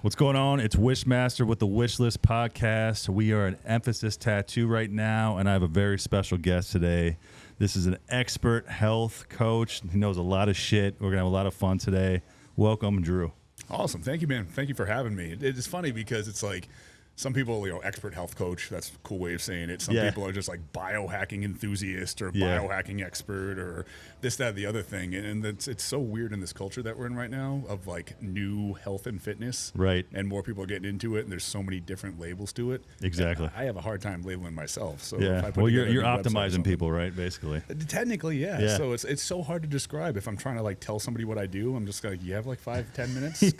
What's going on? It's Wishmaster with the Wishlist Podcast. We are at Emphasis Tattoo right now, and I have a very special guest today. This is an expert health coach. He knows a lot of shit. We're going to have a lot of fun today. Welcome, Drew. Awesome. Thank you, man. Thank you for having me. It's funny because it's like some people, expert health coach, that's a cool way of saying it. Some people are just like biohacking enthusiast or biohacking expert or this, that, the other thing. And it's so weird in this culture that we're in right now of like new health and fitness. Right. And more people are getting into it, and there's so many different labels to it. Exactly. I have a hard time labeling myself. So yeah. if I put you're optimizing people, right, basically? Technically, yeah. So it's so hard to describe. If I'm trying to like tell somebody what I do, I'm just like, you have like 5-10 minutes?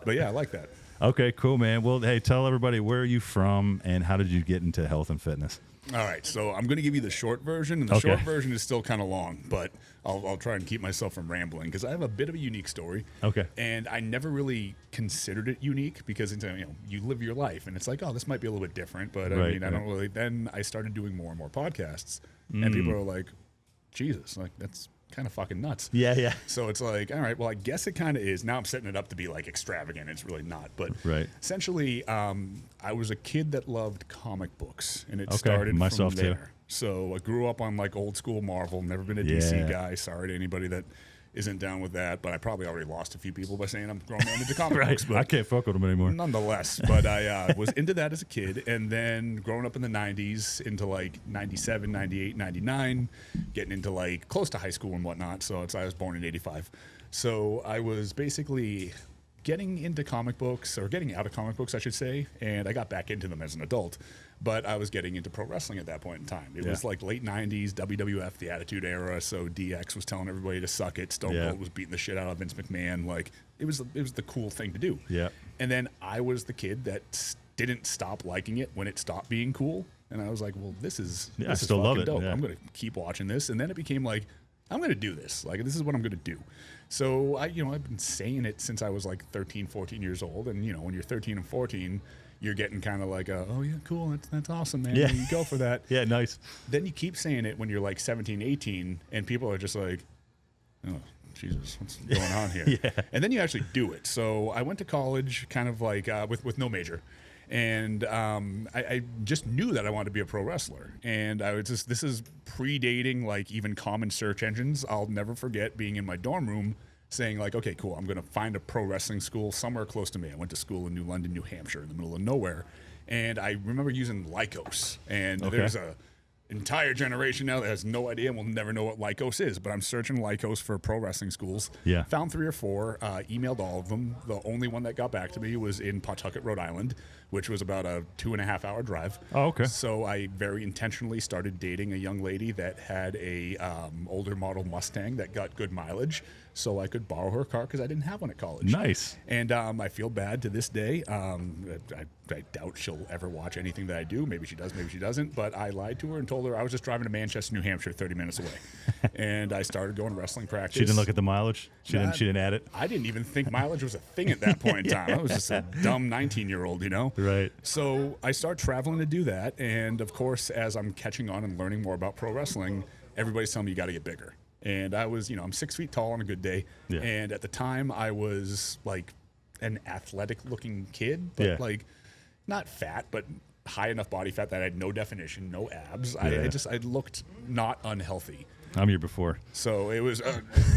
But yeah, I like that. Okay, cool, man. Well, hey, tell everybody, where are you from and how did you get into health and fitness? All right, so I'm going to give you the short version, and the short version is still kind of long, but I'll try and keep myself from rambling because I have a bit of a unique story. Okay. And I never really considered it unique because you live your life, and it's like, oh, this might be a little bit different, but I don't really. Then I started doing more and more podcasts, and people are like, Jesus, like that's kind of fucking nuts. Yeah. So it's like, all right, well, I guess it kind of is. Now I'm setting it up to be like extravagant. It's really not. But essentially, I was a kid that loved comic books, and it started from there. Too. So I grew up on like old school Marvel. Never been a DC guy. Sorry to anybody that isn't down with that, but I probably already lost a few people by saying I'm grown man into comic books. But I can't fuck with them anymore. Nonetheless, but I was into that as a kid, and then growing up in the 90s into like 97, 98, 99, getting into like close to high school and whatnot. So I was born in 85. So I was basically getting into comic books, or getting out of comic books, I should say, and I got back into them as an adult. But I was getting into pro wrestling at that point in time. It was like late 90s, WWF, the Attitude Era, so DX was telling everybody to suck it. Stone Cold was beating the shit out of Vince McMahon. Like, it was the cool thing to do. Yeah. And then I was the kid that didn't stop liking it when it stopped being cool. And I was like, well, this is still fucking dope. Yeah. I'm going to keep watching this. And then it became like, I'm going to do this. Like, this is what I'm going to do. So, I've been saying it since I was like 13, 14 years old. And, when you're 13 and 14, you're getting kind of like, oh, yeah, cool. That's awesome, man. Yeah. You go for that. Yeah, nice. Then you keep saying it when you're like 17, 18, and people are just like, oh, Jesus, what's going on here? And then you actually do it. So I went to college kind of like with no major. And I just knew that I wanted to be a pro wrestler. And this is predating like even common search engines. I'll never forget being in my dorm room saying like, okay, cool, I'm going to find a pro wrestling school somewhere close to me. I went to school in New London, New Hampshire, in the middle of nowhere. And I remember using Lycos. And there's a entire generation now that has no idea and will never know what Lycos is. But I'm searching Lycos for pro wrestling schools. Yeah. Found 3 or 4, emailed all of them. The only one that got back to me was in Pawtucket, Rhode Island, which was about a 2.5-hour drive. Oh, okay. So I very intentionally started dating a young lady that had a older model Mustang that got good mileage, so I could borrow her car because I didn't have one at college. Nice. And I feel bad to this day. I doubt she'll ever watch anything that I do. Maybe she does, maybe she doesn't. But I lied to her and told her I was just driving to Manchester, New Hampshire, 30 minutes away. And I started going to wrestling practice. She didn't look at the mileage? She didn't add it? I didn't even think mileage was a thing at that point in time. I was just a dumb 19-year-old, Right. So I start traveling to do that. And, of course, as I'm catching on and learning more about pro wrestling, everybody's telling me you got to get bigger. And I was, I'm 6 feet tall on a good day. Yeah. And at the time, I was like an athletic-looking kid, but like not fat, but high enough body fat that I had no definition, no abs. Yeah. I looked not unhealthy. I'm here before. So it was,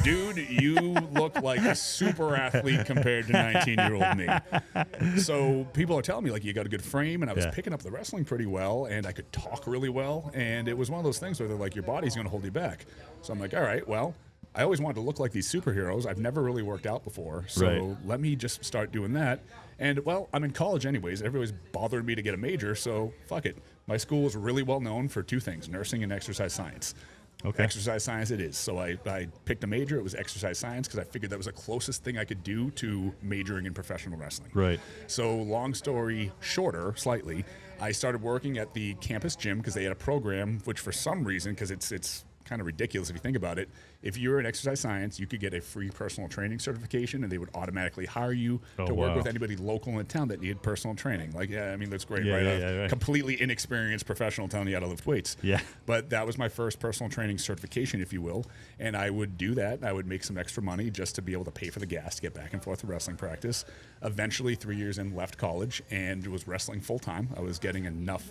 dude, you look like a super athlete compared to 19-year-old me. So people are telling me, like, you got a good frame, and I was picking up the wrestling pretty well, and I could talk really well, and it was one of those things where they're like, your body's going to hold you back. So I'm like, all right, well, I always wanted to look like these superheroes. I've never really worked out before, so let me just start doing that. And, well, I'm in college anyways. Everybody's bothered me to get a major, so fuck it. My school was really well known for 2 things, nursing and exercise science. Okay. Exercise science it is. So I picked a major. It was exercise science because I figured that was the closest thing I could do to majoring in professional wrestling. Right. So long story shorter, slightly, I started working at the campus gym because they had a program, which for some reason, because it's kind of ridiculous if you think about it. If you're in exercise science, you could get a free personal training certification, and they would automatically hire you to work with anybody local in town that needed personal training. Like, yeah, I mean, that's great, right? Right. Completely inexperienced professional telling you how to lift weights. Yeah. But that was my first personal training certification, if you will. And I would do that. I would make some extra money just to be able to pay for the gas to get back and forth to wrestling practice. Eventually, 3 years in, left college and was wrestling full time. I was getting enough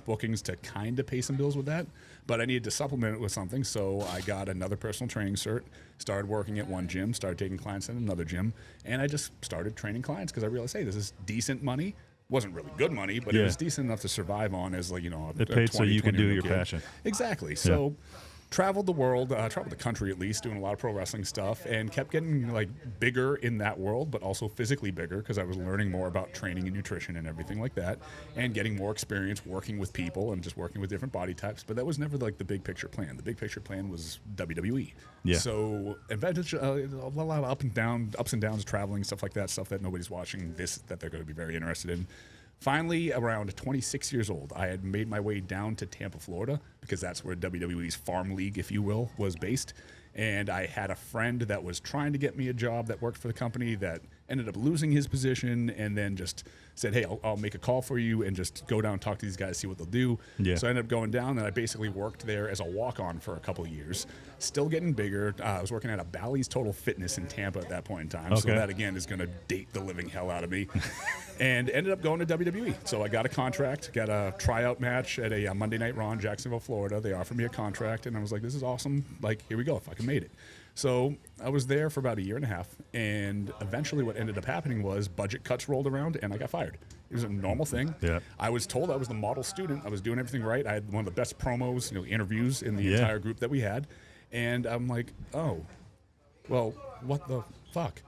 bookings to kind of pay some bills with that, but I needed to supplement it with something. So I got another personal training cert, started working at one gym, started taking clients at another gym, and I just started training clients because I realized, hey, this is decent money. Wasn't really good money, but it was decent enough to survive on as, like, you know, it paid so you could do your passion. Exactly. So traveled the world, traveled the country at least, doing a lot of pro wrestling stuff, and kept getting like bigger in that world, but also physically bigger because I was learning more about training and nutrition and everything like that, and getting more experience working with people and just working with different body types. But that was never like the big picture plan. The big picture plan was WWE. Yeah. So advantage, a lot of ups and downs, traveling, stuff like that, stuff that nobody's watching that they're going to be very interested in. Finally, around 26 years old, I had made my way down to Tampa, Florida, because that's where WWE's Farm League, if you will, was based. And I had a friend that was trying to get me a job that worked for the company that ended up losing his position, and then just said, hey, I'll make a call for you and just go down and talk to these guys, see what they'll do. Yeah. So I ended up going down, and I basically worked there as a walk-on for a couple of years, still getting bigger. I was working at a Bally's Total Fitness in Tampa at that point in time. Okay. So that, again, is going to date the living hell out of me. And ended up going to WWE. So I got a contract, got a tryout match at a Monday Night Raw in Jacksonville, Florida. They offered me a contract, and I was like, this is awesome. Like, here we go, if I can made it. So I was there for about a year and a half, and eventually what ended up happening was budget cuts rolled around, and I got fired. It was a normal thing. Yeah. I was told I was the model student. I was doing everything right. I had one of the best promos, interviews in the entire group that we had. And I'm like, oh, well, what the fuck?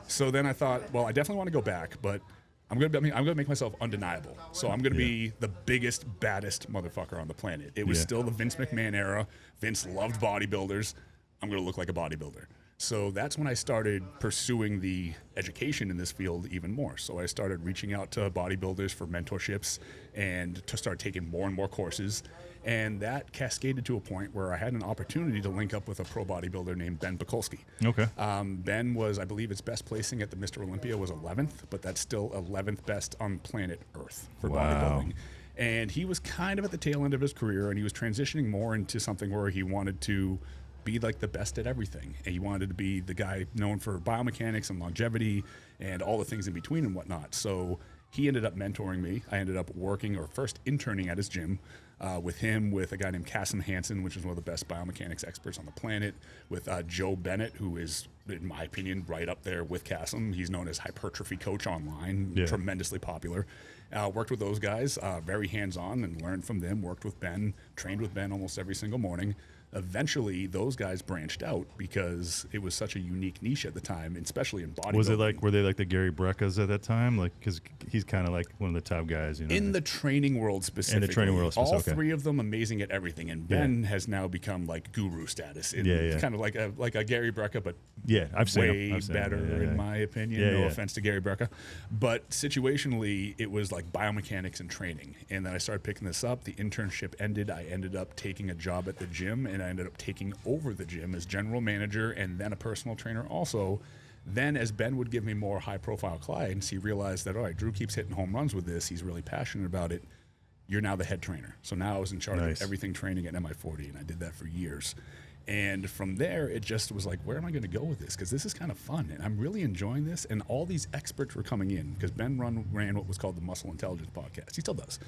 So then I thought, well, I definitely want to go back, but I'm gonna make myself undeniable. So I'm gonna be the biggest, baddest motherfucker on the planet. It was still the Vince McMahon era. Vince loved bodybuilders. I'm gonna look like a bodybuilder. So that's when I started pursuing the education in this field even more. So I started reaching out to bodybuilders for mentorships and to start taking more and more courses. And that cascaded to a point where I had an opportunity to link up with a pro bodybuilder named Ben Bikulski. Okay. Ben was, I believe, his best placing at the Mr. Olympia was 11th, but that's still 11th best on planet Earth for bodybuilding. And he was kind of at the tail end of his career, and he was transitioning more into something where he wanted to be like the best at everything. And he wanted to be the guy known for biomechanics and longevity and all the things in between and whatnot. So he ended up mentoring me. I ended up working or first interning at his gym with him, with a guy named Cassim Hansen, which is one of the best biomechanics experts on the planet, with Joe Bennett, who is, in my opinion, right up there with Cassim. He's known as Hypertrophy Coach online, tremendously popular. Worked with those guys, very hands-on, and learned from them, worked with Ben, trained with Ben almost every single morning. Eventually, those guys branched out because it was such a unique niche at the time, especially in bodybuilding. Were they like the Gary Breckas at that time? Like, because he's kind of like one of the top guys, In the training world specifically. In the training world specifically. All three of them amazing at everything. And Ben has now become like guru status. Kind of like a Gary Brecka, but I've seen way better in my opinion. No offense to Gary Brecka. But situationally, it was like biomechanics and training. And then I started picking this up. The internship ended. I ended up taking a job at the gym, and I ended up taking over the gym as general manager and then a personal trainer also. Then as Ben would give me more high-profile clients, he realized that, all right, Drew keeps hitting home runs with this. He's really passionate about it. You're now the head trainer. So now I was in charge of everything training at MI40, and I did that for years. And from there, it just was like, where am I going to go with this? Because this is kind of fun, and I'm really enjoying this. And all these experts were coming in, because Ben ran what was called the Muscle Intelligence Podcast. He still does.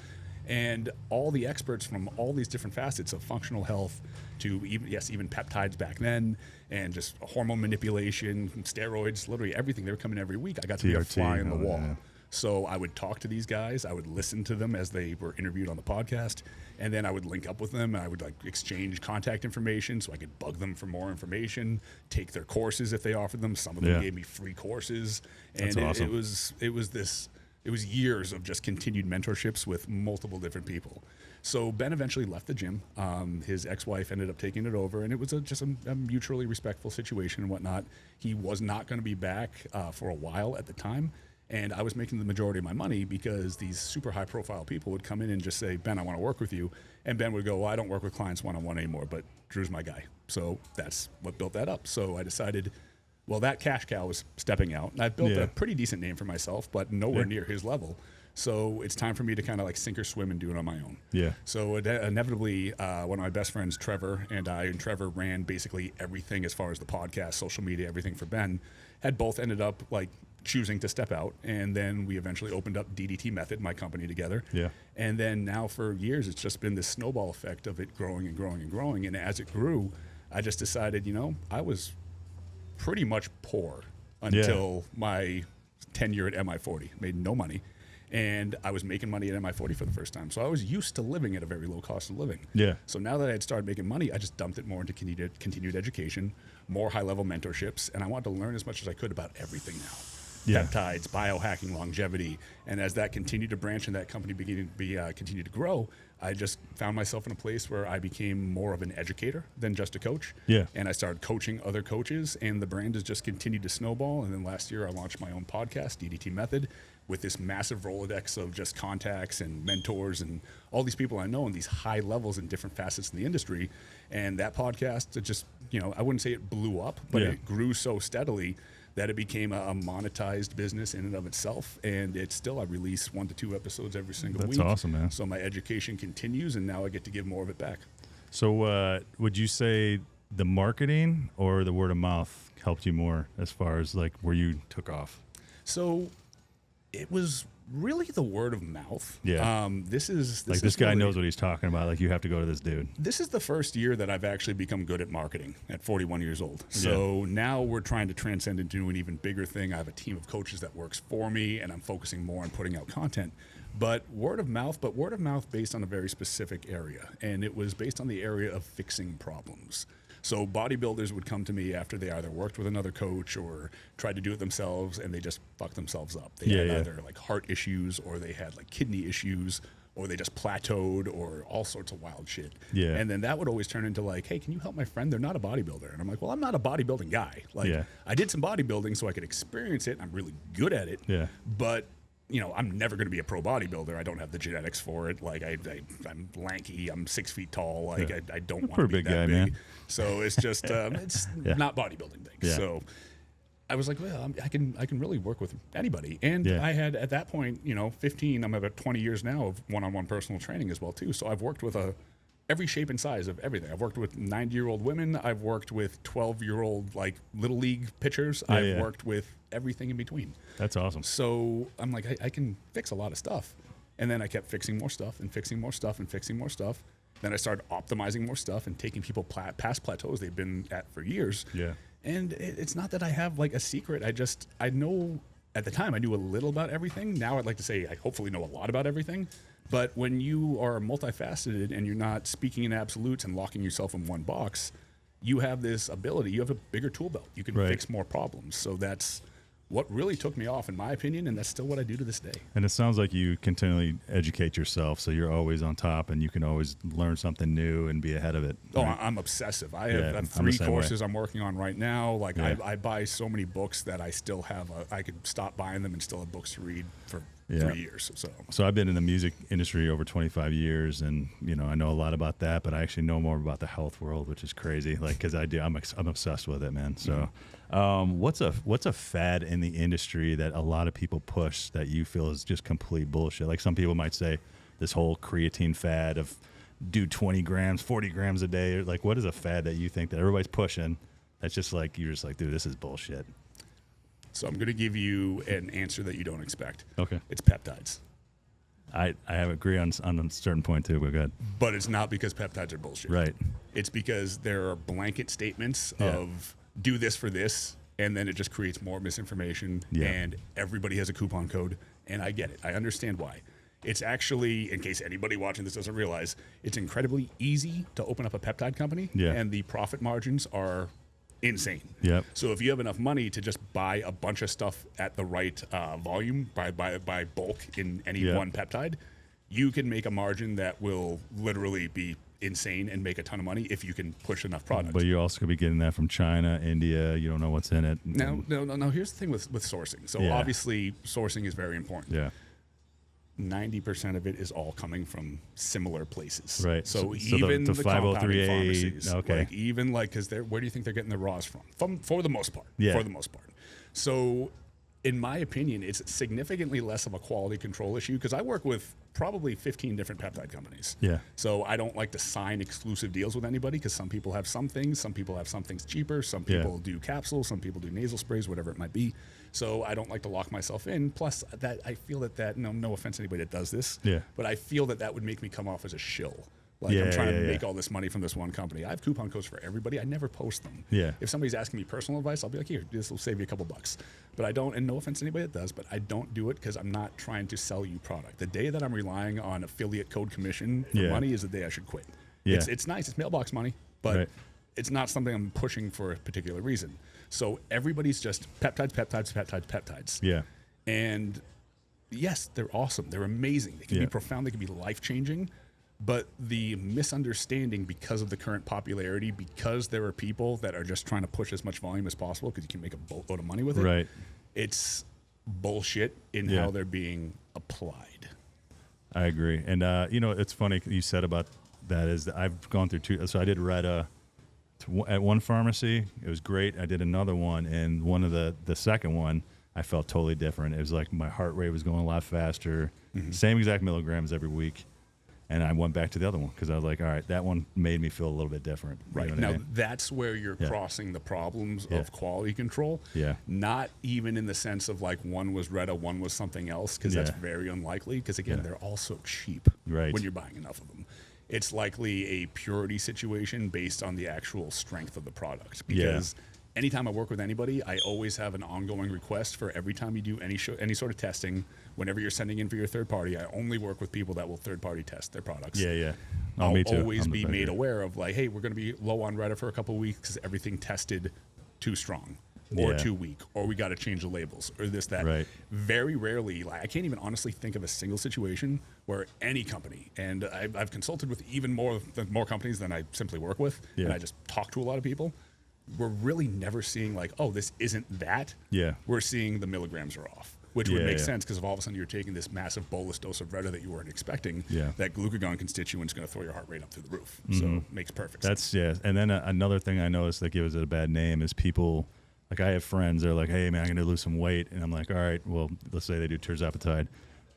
And all the experts from all these different facets of functional health to even peptides back then, and just hormone manipulation, steroids, literally everything. They were coming every week. I got to be a fly on the wall. Yeah. So I would talk to these guys. I would listen to them as they were interviewed on the podcast, and then I would link up with them. And I would exchange contact information so I could bug them for more information, take their courses if they offered them. Some of them gave me free courses, and That's awesome. It was years of just continued mentorships with multiple different people. So Ben eventually left the gym. His ex-wife ended up taking it over, and it was just a mutually respectful situation and whatnot. He was not going to be back for a while at the time. And I was making the majority of my money because these super high profile people would come in and just say, Ben, I want to work with you. And Ben would go, well, I don't work with clients one-on-one anymore, but Drew's my guy. So that's what built that up. So I decided, well, that cash cow was stepping out. And I've built a pretty decent name for myself, but nowhere near his level. So it's time for me to kind of like sink or swim and do it on my own. Yeah. So inevitably, one of my best friends, Trevor, and Trevor ran basically everything as far as the podcast, social media, everything for Ben, had both ended up like choosing to step out. And then we eventually opened up DDT Method, my company, together. Yeah. And then now for years, it's just been this snowball effect of it growing and growing and growing. And as it grew, I just decided, I was pretty much poor until my tenure at MI40. Made no money. And I was making money at MI40 for the first time. So I was used to living at a very low cost of living. Yeah. So now that I had started making money, I just dumped it more into continued education, more high-level mentorships, and I wanted to learn as much as I could about everything now. Yeah. Peptides, biohacking, longevity. And as that continued to branch and that company continued to grow, I just found myself in a place where I became more of an educator than just a coach. Yeah. And I started coaching other coaches, and the brand has just continued to snowball. And then last year, I launched my own podcast, DDT Method, with this massive Rolodex of just contacts and mentors and all these people I know in these high levels in different facets in the industry. And that podcast, it just, I wouldn't say it blew up, but it grew so steadily that it became a monetized business in and of itself. And it's still, I release 1 to 2 episodes every single week. That's awesome, man. So my education continues, and now I get to give more of it back. So would you say the marketing or the word of mouth helped you more as far as like where you took off? So it was really the word of mouth. Yeah. This guy knows what he's talking about. Like, you have to go to this dude. This is the first year that I've actually become good at marketing at 41 years old. So now we're trying to transcend into an even bigger thing. I have a team of coaches that works for me, and I'm focusing more on putting out content. But word of mouth based on a very specific area. And it was based on the area of fixing problems. So bodybuilders would come to me after they either worked with another coach or tried to do it themselves, and they just fucked themselves up. They had either like heart issues, or they had like kidney issues, or they just plateaued, or all sorts of wild shit. Yeah. And then that would always turn into like, hey, can you help my friend? They're not a bodybuilder. And I'm like, well, I'm not a bodybuilding guy. Like, I did some bodybuilding so I could experience it. And I'm really good at it. Yeah. But I'm never going to be a pro bodybuilder. I don't have the genetics for it. Like, I'm lanky. I'm 6 feet tall. Like, I don't want to be big that guy, big. man. So it's just, it's not bodybuilding thing. Yeah. So I was like, well, I can really work with anybody. And I had, at that point, 15, I'm about 20 years now of one-on-one personal training as well, too. So I've worked with every shape and size of everything. I've worked with 90-year-old women. I've worked with 12-year-old, like, little league pitchers. I've worked with everything in between. That's awesome. So I'm like, I can fix a lot of stuff. And then I kept fixing more stuff and fixing more stuff and fixing more stuff. Then I started optimizing more stuff and taking people past plateaus they've been at for years. Yeah. And it's not that I have like a secret. I know at the time I knew a little about everything. Now I'd like to say I hopefully know a lot about everything. But when you are multifaceted and you're not speaking in absolutes and locking yourself in one box, you have this ability. You have a bigger tool belt. You can fix more problems. So that's what really took me off, in my opinion, and that's still what I do to this day. And it sounds like you continually educate yourself, so you're always on top, and you can always learn something new and be ahead of it. Oh, right? I'm obsessive. I have 3 courses I'm working on right now. Like, I buy so many books that I still have. I could stop buying them and still have books to read for 3 years. So I've been in the music industry over 25 years, and I know a lot about that, but I actually know more about the health world, which is crazy. Like, because I'm obsessed with it, man. So. What's a fad in the industry that a lot of people push that you feel is just complete bullshit? Like, some people might say this whole creatine fad of do 20 grams, 40 grams a day. Like, what is a fad that you think that everybody's pushing that's just like, you're just like, dude, this is bullshit? So I'm going to give you an answer that you don't expect. Okay. It's peptides. I agree on a certain point too, but go ahead. But it's not because peptides are bullshit. Right. It's because there are blanket statements of do this for this, and then it just creates more misinformation, and everybody has a coupon code, and I get it. I understand why. It's actually, in case anybody watching this doesn't realize, it's incredibly easy to open up a peptide company, and the profit margins are insane. Yep. So if you have enough money to just buy a bunch of stuff at the right volume, by bulk in any one peptide, you can make a margin that will literally be insane and make a ton of money if you can push enough product. But you're also going to be getting that from China, India. You don't know what's in it. No. Here's the thing with sourcing. So obviously sourcing is very important. Yeah. 90% of it is all coming from similar places. Right. So even the compounding pharmacies, okay. because where do you think they're getting their raws from? For the most part. Yeah. For the most part. So in my opinion, it's significantly less of a quality control issue because I work with probably 15 different peptide companies. Yeah. So I don't like to sign exclusive deals with anybody because some people have some things cheaper, some people do capsules, some people do nasal sprays, whatever it might be. So I don't like to lock myself in. Plus, that I feel that no offense to anybody that does this, but I feel that would make me come off as a shill. Like I'm trying to make all this money from this one company. I have coupon codes for everybody. I never post them. Yeah. If somebody's asking me personal advice, I'll be like, here, this will save you a couple bucks. But I don't, and no offense to anybody that does, but I don't do it because I'm not trying to sell you product. The day that I'm relying on affiliate code commission for money is the day I should quit. Yeah. It's nice. It's mailbox money, but it's not something I'm pushing for a particular reason. So everybody's just peptides. Yeah. And yes, they're awesome. They're amazing. They can be profound. They can be life-changing. But the misunderstanding because of the current popularity, because there are people that are just trying to push as much volume as possible because you can make a boatload of money with it. Right. It's bullshit in how they're being applied. I agree. And, it's funny you said about that is that I've gone through two. So I did Retta at one pharmacy. It was great. I did another one. And one of the second one, I felt totally different. It was like my heart rate was going a lot faster. Same exact milligrams every week. And I went back to the other one because I was like, all right, that one made me feel a little bit different. Right. You know Now, that's where you're crossing the problems of quality control. Yeah. Not even in the sense of like one was Retta, one was something else, because that's very unlikely. Because, again, they're all so cheap when you're buying enough of them. It's likely a purity situation based on the actual strength of the product. Because anytime I work with anybody, I always have an ongoing request for every time you do any sort of testing. Whenever you're sending in for your third party, I only work with people that will third party test their products. Yeah. I'll me too. always be made aware of like, hey, we're going to be low on Retta for a couple of weeks because everything tested too strong or too weak, or we got to change the labels or this, that. Right. Very rarely, like I can't even honestly think of a single situation where any company, and I've consulted with even more companies than I simply work with, and I just talk to a lot of people. We're really never seeing like, oh, this isn't that. Yeah. We're seeing the milligrams are off. Which would make sense because if all of a sudden you're taking this massive bolus dose of Retta that you weren't expecting, that glucagon constituent's going to throw your heart rate up through the roof. So it makes perfect sense. That's, And then another thing I noticed that gives it a bad name is people, like I have friends, they're like, hey, man, I'm going to lose some weight. And I'm like, all right, well, let's say they do tirzepatide.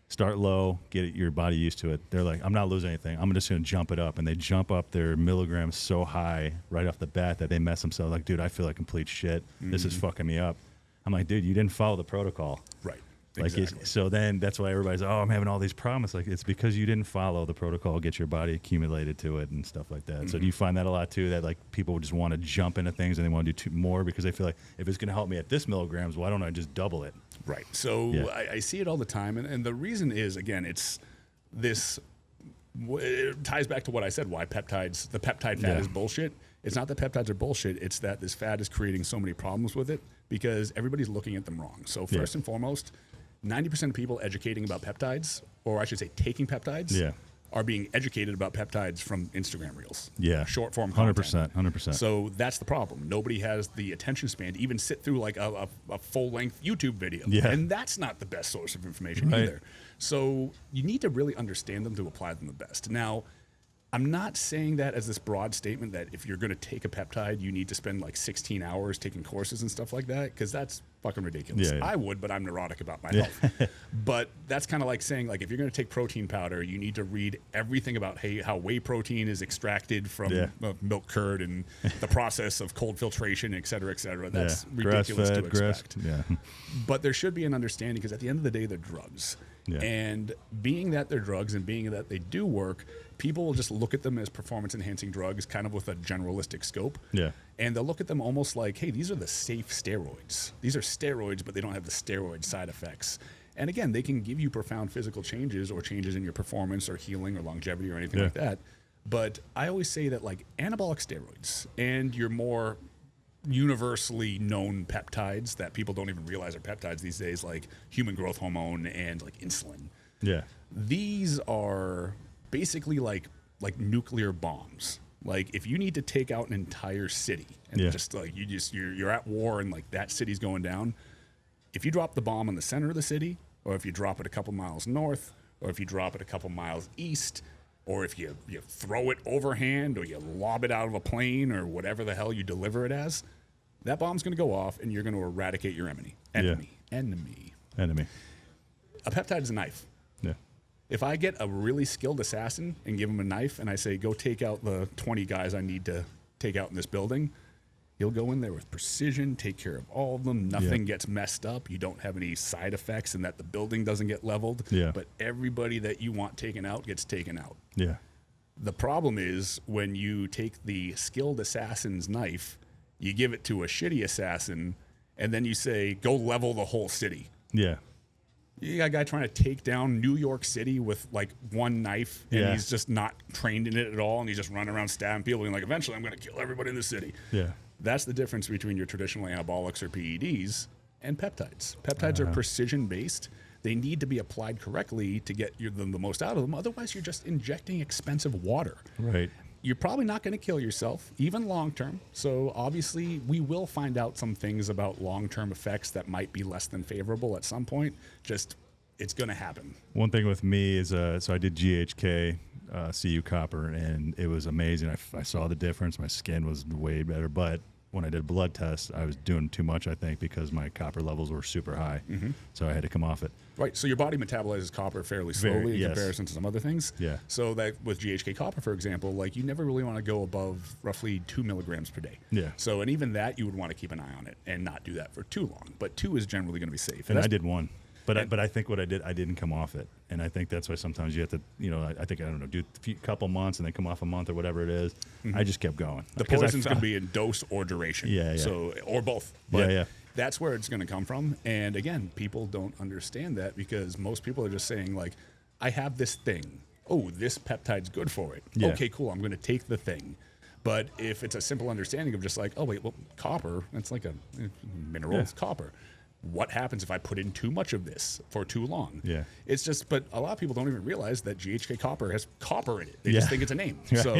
Start low, get your body used to it. They're like, I'm not losing anything. I'm just going to jump it up. And they jump up their milligrams so high right off the bat that they mess themselves. Like, dude, I feel like complete shit. This is fucking me up. I'm like, dude, you didn't follow the protocol. Right. Like exactly. So then that's why everybody's, oh, I'm having all these problems. Like it's because you didn't follow the protocol, get your body accumulated to it and stuff like that. So do you find that a lot too, that like people just want to jump into things and they want to do more because they feel like if it's going to help me at this milligrams, why don't I just double it? Right. So I see it all the time. And the reason is, again, it's this, it ties back to what I said, why the peptide fat is bullshit. It's not that peptides are bullshit. It's that this fat is creating so many problems with it because everybody's looking at them wrong. So first and foremost, 90% of people educating about peptides, or I should say taking peptides, are being educated about peptides from Instagram Reels. Yeah. Short form content. 100%. So that's the problem. Nobody has the attention span to even sit through like a full-length YouTube video. Yeah. And that's not the best source of information either. So you need to really understand them to apply them the best. Now, I'm not saying that as this broad statement that if you're going to take a peptide, you need to spend like 16 hours taking courses and stuff like that, because that's fucking ridiculous. I would, but I'm neurotic about my health. But that's kind of like saying, like, if you're going to take protein powder, you need to read everything about how whey protein is extracted from milk curd and the process of cold filtration, et cetera, et cetera. That's ridiculous to expect. But there should be an understanding, because at the end of the day, they're drugs. And being that they're drugs and being that they do work, people will just look at them as performance-enhancing drugs, kind of with a generalistic scope. And they'll look at them almost like, hey, these are the safe steroids. These are steroids, but they don't have the steroid side effects. And again, they can give you profound physical changes or changes in your performance or healing or longevity or anything like that. But I always say that like anabolic steroids and your more universally known peptides that people don't even realize are peptides these days, like human growth hormone and like insulin. These are basically like like nuclear bombs. Like if you need to take out an entire city and just like you're at war and like that city's going down, if you drop the bomb in the center of the city, or if you drop it a couple miles north, or if you drop it a couple miles east, or if you throw it overhand, or you lob it out of a plane, or whatever the hell you deliver it as, that bomb's going to go off and you're going to eradicate your enemy. Enemy. A peptide is a knife. Yeah. If I get a really skilled assassin and give him a knife and I say, go take out the 20 guys I need to take out in this building, he'll go in there with precision, take care of all of them. Nothing gets messed up. You don't have any side effects, and that the building doesn't get leveled. Yeah. But everybody that you want taken out gets taken out. Yeah. The problem is when you take the skilled assassin's knife, you give it to a shitty assassin, and then you say, go level the whole city. Yeah. You got a guy trying to take down New York City with like one knife, and he's just not trained in it at all, and he's just running around stabbing people and like, eventually I'm going to kill everybody in the city. Yeah. That's the difference between your traditional anabolics or PEDs and peptides. Peptides are precision-based. They need to be applied correctly to get the most out of them. Otherwise, you're just injecting expensive water. Right. You're probably not going to kill yourself, even long-term. So obviously, we will find out some things about long-term effects that might be less than favorable at some point. Just, it's going to happen. One thing with me is, so I did GHK, CU copper, and it was amazing. I saw the difference. My skin was way better. But when I did blood tests, I was doing too much, I think, because my copper levels were super high. So I had to come off it. Right. So your body metabolizes copper fairly slowly in comparison to some other things. Yeah. So that with GHK copper, for example, like you never really want to go above roughly 2 milligrams per day. Yeah. So, and even that, you would want to keep an eye on it and not do that for too long. But 2 is generally going to be safe. And I did 1. But I think what I did, I didn't come off it. And I think that's why sometimes you have to, I don't know, do a couple months and then come off a month or whatever it is. I just kept going. The poison's going to be in dose or duration. Yeah. So, or both. But that's where it's going to come from. And again, people don't understand that because most people are just saying like, I have this thing. Oh, this peptide's good for it. Yeah. Okay, cool. I'm going to take the thing. But if it's a simple understanding of just like, oh, wait, well, copper, it's like a mineral, it's copper. What happens if I put in too much of this for too long? Yeah. It's just, but a lot of people don't even realize that GHK copper has copper in it. They just think it's a name. So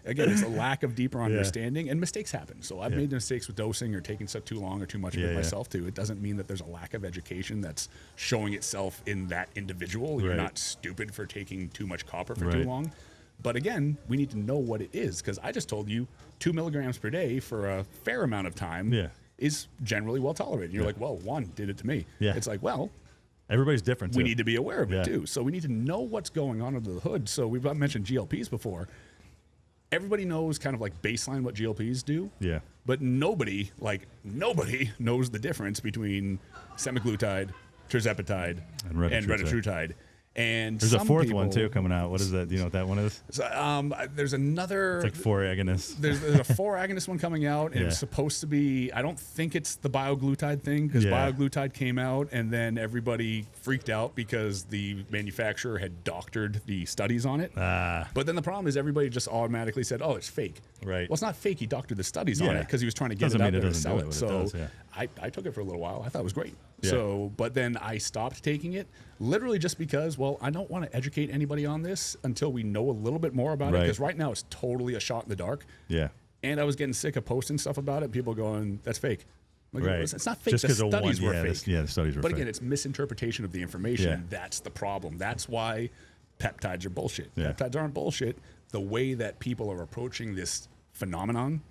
again, it's a lack of deeper understanding and mistakes happen. So I've made mistakes with dosing or taking stuff too long or too much of it myself too. It doesn't mean that there's a lack of education that's showing itself in that individual. You're not stupid for taking too much copper for too long. But again, we need to know what it is because I just told you 2 milligrams per day for a fair amount of time is generally well tolerated. And you're like, well, 1 did it to me. Yeah. It's like, well, everybody's different. We need to be aware of it too. So we need to know what's going on under the hood. So we've mentioned GLPs before. Everybody knows kind of like baseline what GLPs do. Yeah. But nobody knows the difference between semaglutide, tirzepatide, and retatrutide. And there's a 4th one too coming out. What is that? Do you know what that one is? So, there's another. It's like 4 agonists. There's a 4 agonist one coming out, and it's supposed to be. I don't think it's the bioglutide thing because bioglutide came out, and then everybody freaked out because the manufacturer had doctored the studies on it. But then the problem is everybody just automatically said, "Oh, it's fake." Right. Well, it's not fake. He doctored the studies on it because he was trying to get it out there to sell it. So I took it for a little while. I thought it was great. So, but then I stopped taking it literally just because, well, I don't want to educate anybody on this until we know a little bit more about it. Because right now it's totally a shot in the dark. Yeah. And I was getting sick of posting stuff about it. People going, that's fake. Like, it's not fake. Just the studies were fake. The studies were fake. But again, it's misinterpretation of the information. That's the problem. That's why peptides are bullshit. Peptides aren't bullshit. The way that people are approaching this phenomenon,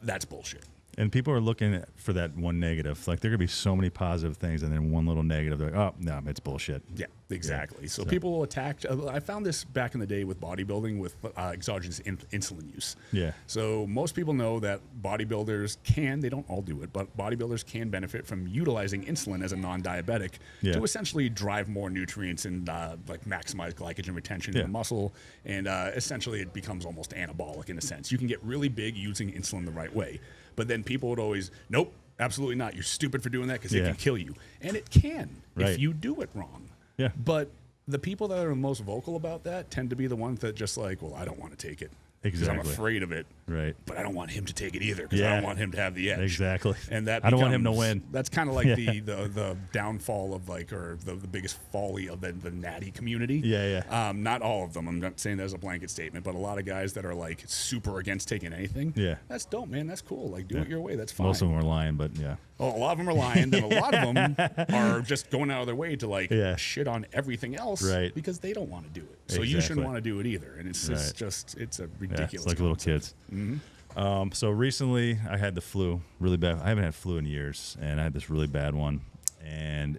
that's bullshit. And people are looking for that one negative. Like there could be so many positive things, and then one little negative. They're like, "Oh, no, it's bullshit." Yeah, exactly. Yeah. So people will attack. I found this back in the day with bodybuilding with exogenous insulin use. Yeah. So most people know that bodybuilders can. They don't all do it, but bodybuilders can benefit from utilizing insulin as a non-diabetic to essentially drive more nutrients and like maximize glycogen retention in the muscle. And essentially, it becomes almost anabolic in a sense. You can get really big using insulin the right way. But then people would always, nope, absolutely not. You're stupid for doing that because it can kill you. And it can if you do it wrong. Yeah. But the people that are most vocal about that tend to be the ones that just like, well, I don't want to take it. Exactly. Because I'm afraid of it. Right. But I don't want him to take it either because I don't want him to have the edge. Exactly. And that I don't want him to win. That's kind of like the downfall of or the biggest folly of the natty community. Yeah. Not all of them. I'm not saying that as a blanket statement, but a lot of guys that are like super against taking anything. Yeah. That's dope, man. That's cool. Like do it your way. That's fine. Most of them are lying, but yeah. Oh, a lot of them are lying, and a lot of them are just going out of their way to like shit on everything else because they don't want to do it. So you shouldn't want to do it either. And it's just it's a ridiculous. It's like little kids. Mm-hmm. So recently I had the flu really bad. I haven't had flu in years, and I had this really bad one, and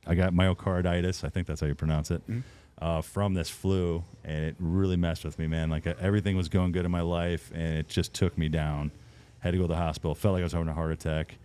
I got myocarditis. I think that's how you pronounce it. From this flu, and it really messed with me, man. Like everything was going good in my life, and it just took me down. Had to go to the hospital. Felt like I was having a heart attack.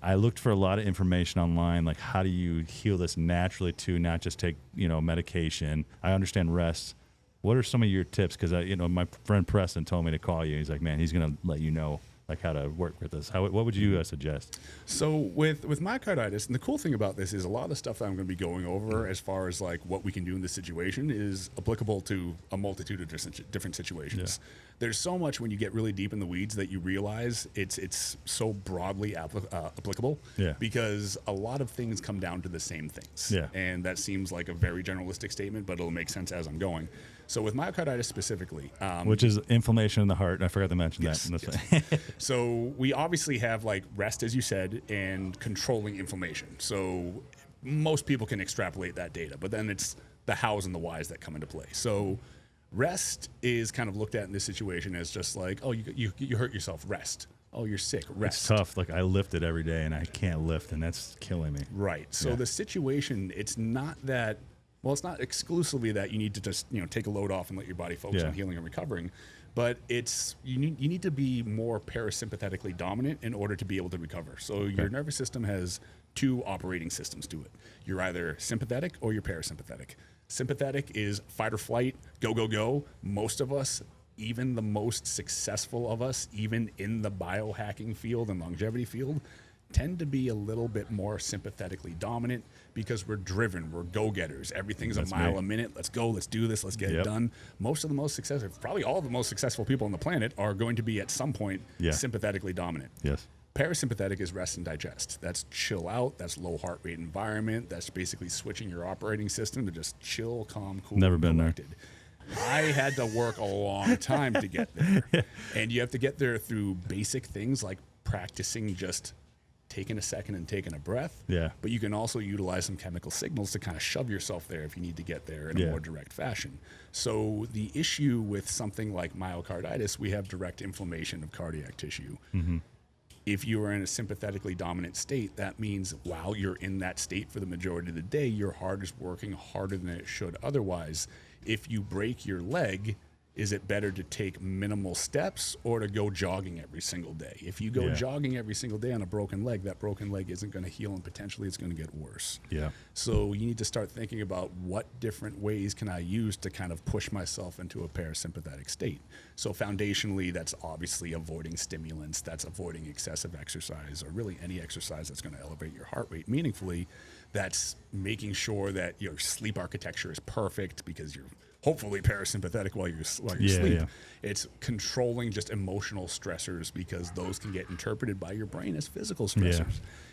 I looked for a lot of information online, like how do you heal this naturally to not just take, medication. I understand rest. What are some of your tips? Because my friend Preston told me to call you. He's like, man, he's gonna let you know like how to work with this. What would you suggest? So with myocarditis, and the cool thing about this is a lot of the stuff that I'm going to be going over as far as like what we can do in this situation is applicable to a multitude of different situations. Yeah. There's so much when you get really deep in the weeds that you realize it's so broadly applicable because a lot of things come down to the same things. Yeah. And that seems like a very generalistic statement, but it'll make sense as I'm going. So with myocarditis specifically, which is inflammation in the heart. I forgot to mention that. Yes. So we obviously have like rest, as you said, and controlling inflammation. So most people can extrapolate that data, but then it's the hows and the whys that come into play. So rest is kind of looked at in this situation as just like, oh, you hurt yourself, rest. Oh, you're sick, rest. It's tough. Like I lift it every day and I can't lift, and that's killing me. Right. So the situation, it's not that. Well, it's not exclusively that you need to just take a load off and let your body focus on healing and recovering, but it's you need to be more parasympathetically dominant in order to be able to recover. So your nervous system has two operating systems to it. You're either sympathetic or you're parasympathetic. Sympathetic is fight or flight, go, go, go. Most of us, even the most successful of us, even in the biohacking field and longevity field, tend to be a little bit more sympathetically dominant because we're driven, we're go-getters. Everything's a mile a minute. Let's go, let's do this, let's get it done. Most of the most successful, probably all of the most successful people on the planet are going to be at some point sympathetically dominant. Yes. Parasympathetic is rest and digest. That's chill out, that's low heart rate environment, that's basically switching your operating system to just chill, calm, cool, Never been collected. I had to work a long time to get there. And you have to get there through basic things like practicing just taking a second and taking a breath. Yeah. But you can also utilize some chemical signals to kind of shove yourself there if you need to get there in a more direct fashion. So the issue with something like myocarditis, we have direct inflammation of cardiac tissue. Mm-hmm. If you are in a sympathetically dominant state, that means while you're in that state for the majority of the day, your heart is working harder than it should otherwise. If you break your leg, is it better to take minimal steps or to go jogging every single day? If you go jogging every single day on a broken leg, that broken leg isn't going to heal and potentially it's going to get worse. Yeah. So you need to start thinking about what different ways can I use to kind of push myself into a parasympathetic state. So foundationally, that's obviously avoiding stimulants, that's avoiding excessive exercise or really any exercise that's going to elevate your heart rate meaningfully. That's making sure that your sleep architecture is perfect because you're hopefully parasympathetic while you sleep. Yeah. It's controlling just emotional stressors because those can get interpreted by your brain as physical stressors. Yeah.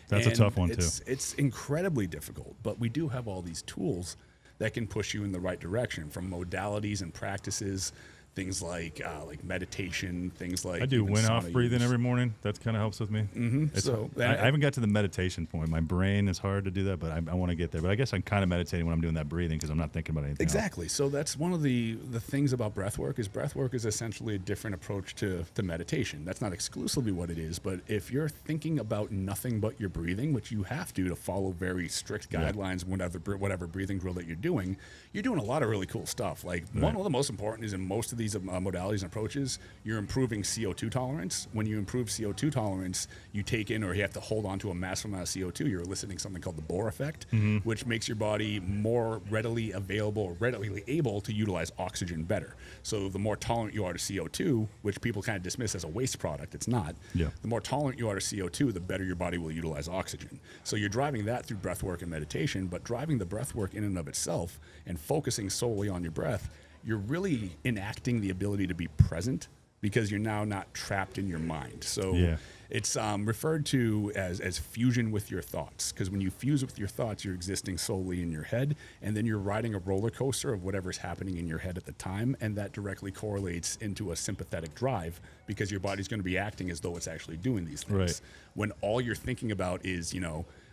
That's a tough one too. It's incredibly difficult, but we do have all these tools that can push you in the right direction from modalities and practices. Things like meditation, things like I do wind-off breathing every morning. That kind of helps with me. Mm-hmm. So I haven't got to the meditation point. My brain is hard to do that, but I want to get there. But I guess I'm kind of meditating when I'm doing that breathing because I'm not thinking about anything Exactly. else. So that's one of the things about breath work is essentially a different approach to meditation. That's not exclusively what it is, but if you're thinking about nothing but your breathing, which you have to follow very strict guidelines, whatever breathing drill that you're doing a lot of really cool stuff. Like one of the most important is in most of these modalities and approaches, you're improving CO2 tolerance. When you improve CO2 tolerance, you take in or you have to hold on to a massive amount of CO2. You're eliciting something called the Bohr effect, which makes your body more readily able to utilize oxygen better. So the more tolerant you are to CO2, which people kind of dismiss as a waste product, it's not. Yeah. The more tolerant you are to CO2, the better your body will utilize oxygen. So you're driving that through breath work and meditation, but driving the breath work in and of itself and focusing solely on your breath, you're really enacting the ability to be present because you're now not trapped in your mind. So Yeah. it's referred to as fusion with your thoughts, because when you fuse with your thoughts, you're existing solely in your head, and then you're riding a roller coaster of whatever's happening in your head at the time, and that directly correlates into a sympathetic drive, because your body's going to be acting as though it's actually doing these things. Right. When all you're thinking about is,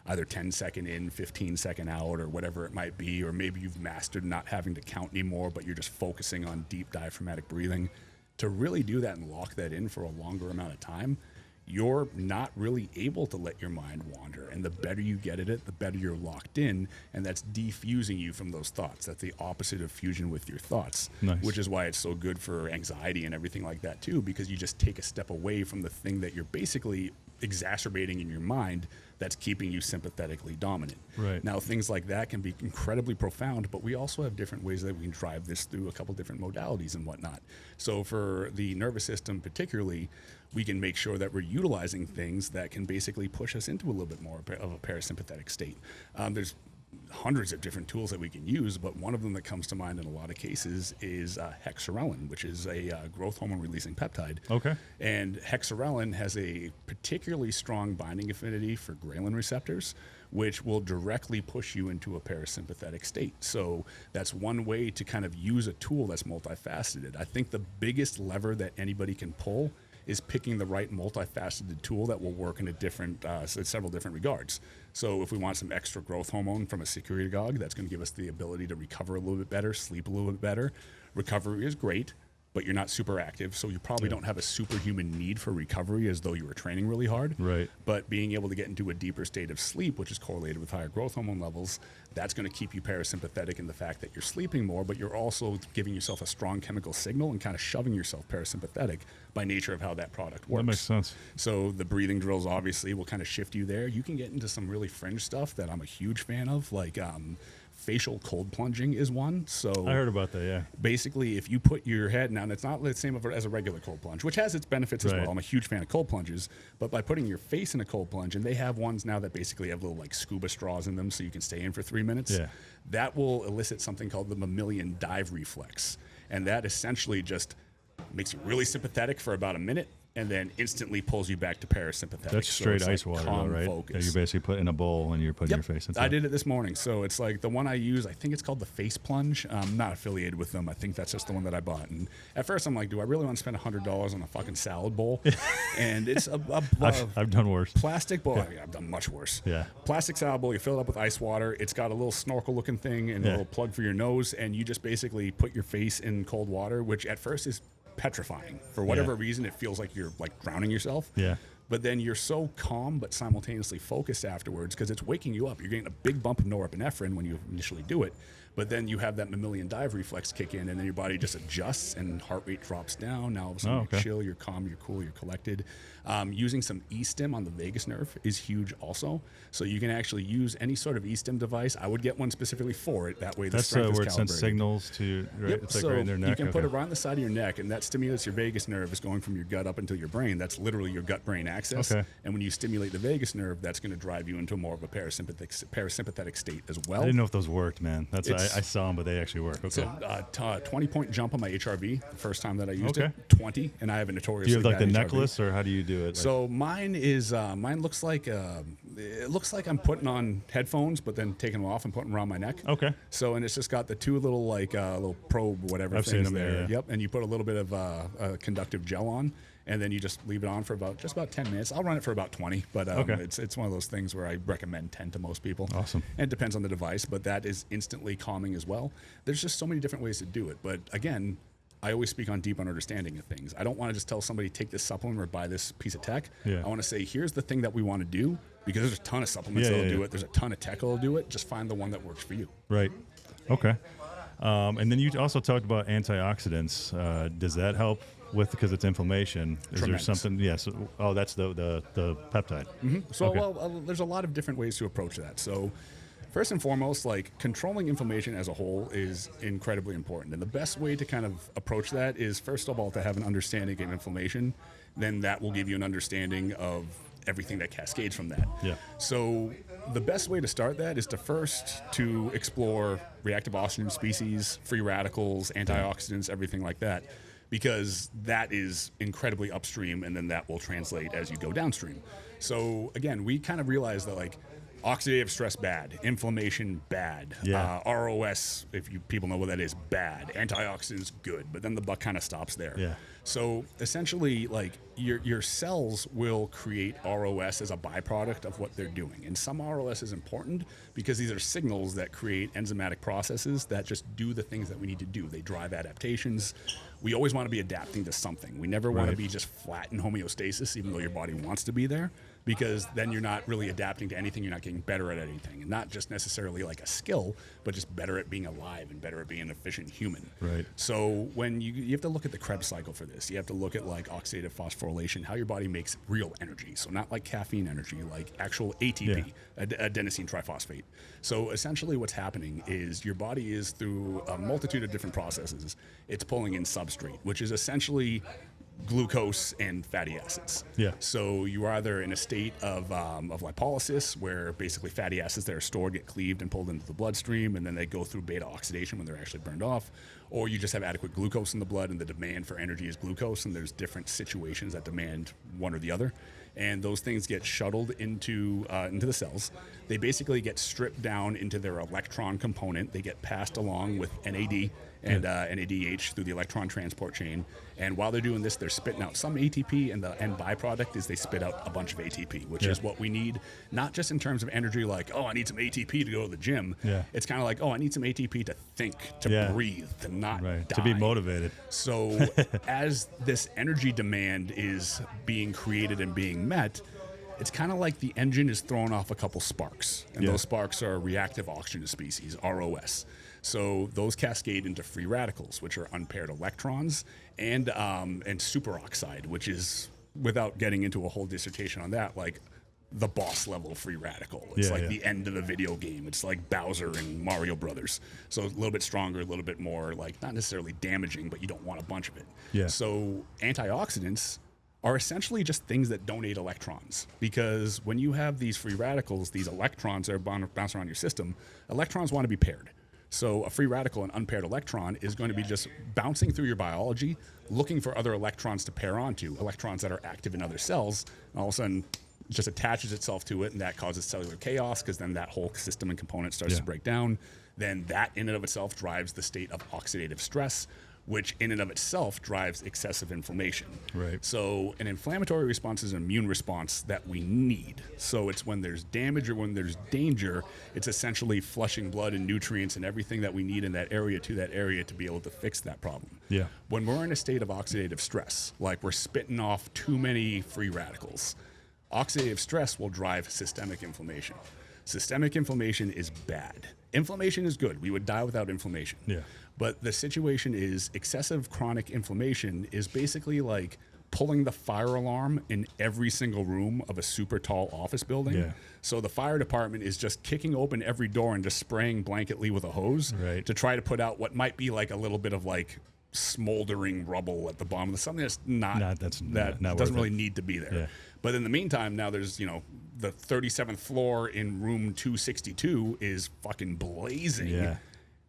either 10 second in, 15 second out, or whatever it might be, or maybe you've mastered not having to count anymore, but you're just focusing on deep diaphragmatic breathing. To really do that and lock that in for a longer amount of time, you're not really able to let your mind wander. And the better you get at it, the better you're locked in, and that's defusing you from those thoughts. That's the opposite of fusion with your thoughts, Nice. which is why it's so good for anxiety and everything like that too, because you just take a step away from the thing that you're basically exacerbating in your mind that's keeping you sympathetically dominant. Right. Now, things like that can be incredibly profound, but we also have different ways that we can drive this through a couple different modalities and whatnot. So for the nervous system particularly, we can make sure that we're utilizing things that can basically push us into a little bit more of a parasympathetic state. There's hundreds of different tools that we can use, but one of them that comes to mind in a lot of cases is hexarelin, which is a growth hormone releasing peptide. Okay. And hexarelin has a particularly strong binding affinity for ghrelin receptors, which will directly push you into a parasympathetic state. So that's one way to kind of use a tool that's multifaceted. I think the biggest lever that anybody can pull is picking the right multifaceted tool that will work in several different regards. So if we want some extra growth hormone from a securitagogue, that's going to give us the ability to recover a little bit better, sleep a little bit better. Recovery is great, but you're not super active, so you probably don't have a superhuman need for recovery as though you were training really hard. Right. But being able to get into a deeper state of sleep, which is correlated with higher growth hormone levels, that's going to keep you parasympathetic in the fact that you're sleeping more, but you're also giving yourself a strong chemical signal and kind of shoving yourself parasympathetic by nature of how that product works. That makes sense. So the breathing drills obviously will kind of shift you there. You can get into some really fringe stuff that I'm a huge fan of, like facial cold plunging is one. So I heard about that, yeah. basically, if you put your head now, and it's not the same as a regular cold plunge, which has its benefits as Right. well. I'm a huge fan of cold plunges, but by putting your face in a cold plunge, and they have ones now that basically have little like scuba straws in them, so you can stay in for 3 minutes. Yeah. That will elicit something called the mammalian dive reflex, and that essentially just makes you really sympathetic for about a minute, and then instantly pulls you back to parasympathetic. That's So straight it's ice like water, though, calm right? focus. That you basically put in a bowl and you're putting your face inside. I did it this morning. So it's like the one I use, I think it's called the Face Plunge. I'm not affiliated with them. I think that's just the one that I bought. And at first I'm like, do I really want to spend $100 on a fucking salad bowl? And it's I've done worse. plastic bowl. Yeah, I've done much worse. Yeah. Plastic salad bowl, you fill it up with ice water. It's got a little snorkel looking thing and a little plug for your nose. And you just basically put your face in cold water, which at first is petrifying. For whatever reason, it feels like you're like drowning yourself. Yeah. But then you're so calm but simultaneously focused afterwards because it's waking you up. You're getting a big bump of norepinephrine when you initially do it. But then you have that mammalian dive reflex kick in, and then your body just adjusts and heart rate drops down. Now all of a sudden you're chill, you're calm, you're cool, you're collected. Using some e-stim on the vagus nerve is huge also. So you can actually use any sort of e-stim device. I would get one specifically for it. That way the That's strength is where it sends calibrated. signals to, right? Yep. It's like So right in their neck. you can put it right on the side of your neck, and that stimulates your vagus nerve. It's going from your gut up into your brain. That's literally your gut-brain axis. Okay. And when you stimulate the vagus nerve, that's going to drive you into more of a parasympathetic state as well. I didn't know if those worked, man. That's It's- I saw them, but they actually work. Okay. So 20-point jump on my HRV the first time that I used Okay. it. 20, and I have a notoriously Do you have like the bad HRV. necklace, or how do you do it? Like, So mine is mine looks like it looks like I'm putting on headphones, but then taking them off and putting them around my neck. okay. So, and it's just got the two little like little probe whatever I've things seen them, there. yeah. Yep, and you put a little bit of conductive gel on, and then you just leave it on for just about 10 minutes. I'll run it for about 20, but Okay. it's one of those things where I recommend 10 to most people. Awesome. And it depends on the device, but that is instantly calming as well. There's just so many different ways to do it, but again, I always speak on deep understanding of things. I don't want to just tell somebody take this supplement or buy this piece of tech. Yeah. I want to say here's the thing that we want to do, because there's a ton of supplements that'll do it. There's a ton of tech that'll do it. Just find the one that works for you. Right. Okay. And then you also talked about antioxidants. Does that help with, because it's inflammation? Is Tremendous. there something? Yes. Oh, that's the peptide. So, Okay. there's a lot of different ways to approach that. So, first and foremost, like controlling inflammation as a whole is incredibly important. And the best way to kind of approach that is, first of all, to have an understanding of inflammation. Then that will give you an understanding of everything that cascades from that. Yeah. So the best way to start that is to explore reactive oxygen species, free radicals, antioxidants, everything like that. because that is incredibly upstream, and then that will translate as you go downstream. So again, we kind of realize that like oxidative stress bad, inflammation bad, ROS, if you people know what that is, bad, antioxidants good, but then the buck kind of stops there. Yeah. So essentially, like your cells will create ROS as a byproduct of what they're doing, and some ROS is important because these are signals that create enzymatic processes that just do the things that we need to do. They drive adaptations. We always want to be adapting to something. We never want to be just flat in homeostasis, even though your body wants to be there, because then you're not really adapting to anything. You're not getting better at anything, and not just necessarily like a skill, but just better at being alive and better at being an efficient human. Right. So when you have to look at the Krebs cycle for this, you have to look at like oxidative phosphorylation, how your body makes real energy. So not like caffeine energy, like actual ATP, adenosine triphosphate. So essentially what's happening is your body is through a multitude of different processes. It's pulling in substrate, which is essentially glucose and fatty acids. Yeah. So you are either in a state of lipolysis, where basically fatty acids that are stored get cleaved and pulled into the bloodstream, and then they go through beta oxidation when they're actually burned off, or you just have adequate glucose in the blood, and the demand for energy is glucose, and there's different situations that demand one or the other. And those things get shuttled into the cells. They basically get stripped down into their electron component. They get passed along with NAD and NADH through the electron transport chain. And while they're doing this, they're spitting out some ATP, and the end byproduct is they spit out a bunch of ATP, which is what we need, not just in terms of energy, like, oh, I need some ATP to go to the gym. Yeah. It's kind of like, oh, I need some ATP to think, to breathe, to not die. To be motivated. So as this energy demand is being created and being met, it's kind of like the engine is throwing off a couple sparks, and those sparks are reactive oxygen species, ROS. So those cascade into free radicals, which are unpaired electrons, and superoxide, which is, without getting into a whole dissertation on that, like the boss level free radical. It's the end of the video game. It's like Bowser and Mario Brothers. So a little bit stronger, a little bit more, like, not necessarily damaging, but you don't want a bunch of it. Yeah. So antioxidants are essentially just things that donate electrons, because when you have these free radicals, these electrons that are bouncing around your system, electrons want to be paired. So a free radical, an unpaired electron, is going to be just bouncing through your biology, looking for other electrons to pair onto, electrons that are active in other cells, and all of a sudden it just attaches itself to it, and that causes cellular chaos, because then that whole system and component starts to break down. Then that in and of itself drives the state of oxidative stress, which in and of itself drives excessive inflammation. Right. So an inflammatory response is an immune response that we need. So it's when there's damage or when there's danger, it's essentially flushing blood and nutrients and everything that we need in that area to that area to be able to fix that problem. Yeah. When we're in a state of oxidative stress, like we're spitting off too many free radicals, oxidative stress will drive systemic inflammation. Systemic inflammation is bad. Inflammation is good. We would die without inflammation. Yeah. But the situation is excessive chronic inflammation is basically like pulling the fire alarm in every single room of a super tall office building. Yeah. So the fire department is just kicking open every door and just spraying blanketly with a hose to try to put out what might be like a little bit of like smoldering rubble at the bottom of something that's not doesn't really need to be there. Yeah. But in the meantime, now there's, the 37th floor in room 262 is fucking blazing. Yeah.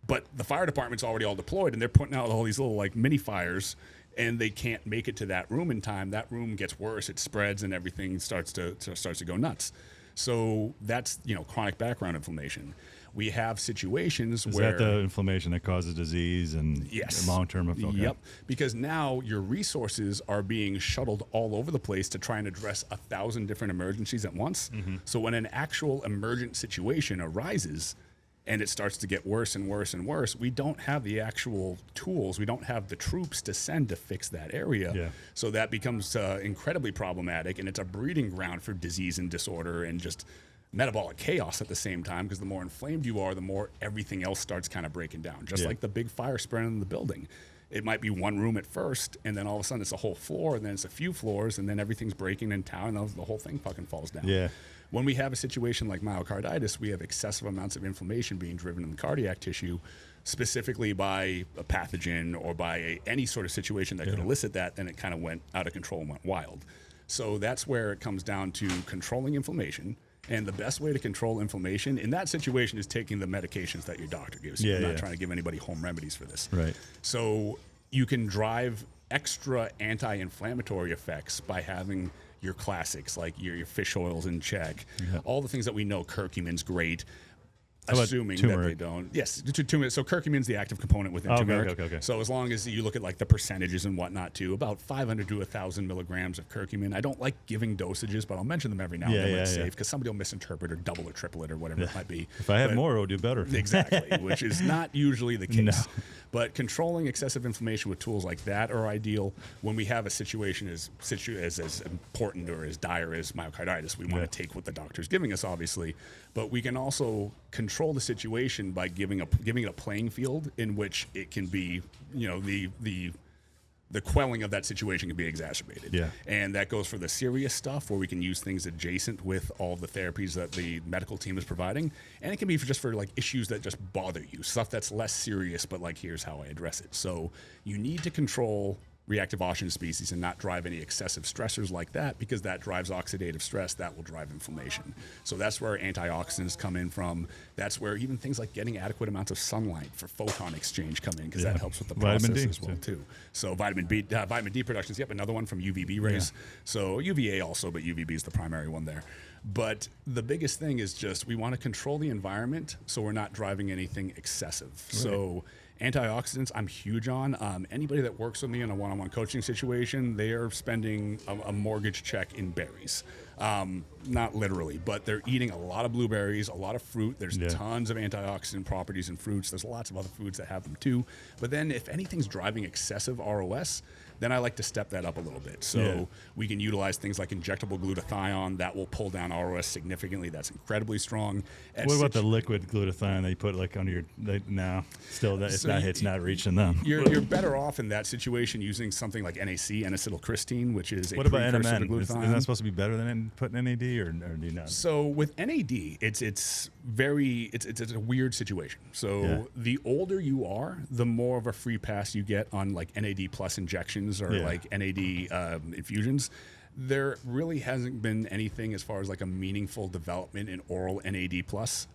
But the fire department's already all deployed, and they're putting out all these little like mini fires, and they can't make it to that room in time. That room gets worse, it spreads, and everything starts to go nuts. So that's chronic background inflammation. We have situations where... Is that the inflammation that causes disease and long-term effect? Yep. Because now your resources are being shuttled all over the place to try and address 1,000 different emergencies at once. Mm-hmm. So when an actual emergent situation arises and it starts to get worse and worse and worse, we don't have the actual tools. We don't have the troops to send to fix that area. Yeah. So that becomes incredibly problematic, and it's a breeding ground for disease and disorder and just metabolic chaos at the same time, because the more inflamed you are, the more everything else starts kind of breaking down. Just like the big fire spreading in the building. It might be one room at first, and then all of a sudden it's a whole floor, and then it's a few floors, and then everything's breaking in town, and the whole thing fucking falls down. Yeah. When we have a situation like myocarditis, we have excessive amounts of inflammation being driven in the cardiac tissue, specifically by a pathogen or by any sort of situation that could elicit that, then it kind of went out of control and went wild. So that's where it comes down to controlling inflammation. And the best way to control inflammation in that situation is taking the medications that your doctor gives you. I'm not trying to give anybody home remedies for this. Right. So you can drive extra anti-inflammatory effects by having your classics like your fish oils in check, all the things that we know. Curcumin's great. Assuming that they don't. Yes, turmeric. So curcumin's the active component within turmeric. Okay. So as long as you look at like the percentages and whatnot too, about 500 to 1,000 milligrams of curcumin. I don't like giving dosages, but I'll mention them every now and then when it's safe, because somebody will misinterpret or double or triple it or whatever it might be. If I have more, it'll do better. Exactly, which is not usually the case. No. But controlling excessive inflammation with tools like that are ideal when we have a situation as important or as dire as myocarditis. We want to take what the doctor's giving us, obviously, but we can also control the situation by giving it a playing field in which it can be, the quelling of that situation can be exacerbated. Yeah. And that goes for the serious stuff where we can use things adjacent with all the therapies that the medical team is providing. And it can be for like issues that just bother you, stuff that's less serious, but like, here's how I address it. So you need to control reactive oxygen species and not drive any excessive stressors like that, because that drives oxidative stress that will drive inflammation. So that's where antioxidants come in from. That's where even things like getting adequate amounts of sunlight for photon exchange come in, because that helps with the process as well too. So vitamin D production is another one from UVB rays. So UVA also, but UVB is the primary one there. But the biggest thing is just we want to control the environment so we're not driving anything excessive. So antioxidants, I'm huge on. Anybody that works with me in a one-on-one coaching situation, they are spending a mortgage check in berries. Not literally, but they're eating a lot of blueberries, a lot of fruit. There's tons of antioxidant properties in fruits. There's lots of other foods that have them too. But then if anything's driving excessive ROS, then I like to step that up a little bit. So we can utilize things like injectable glutathione that will pull down ROS significantly. That's incredibly strong. What about the liquid glutathione that you put like under your? No, still it's not reaching them. You're better off in that situation using something like NAC, N-acetylcysteine, which is what about NMN? Is that supposed to be better than putting NAD or do you not? So with NAD, it's a weird situation. So the older you are, the more of a free pass you get on like NAD plus injections or like NAD infusions. There really hasn't been anything as far as like a meaningful development in oral NAD plus.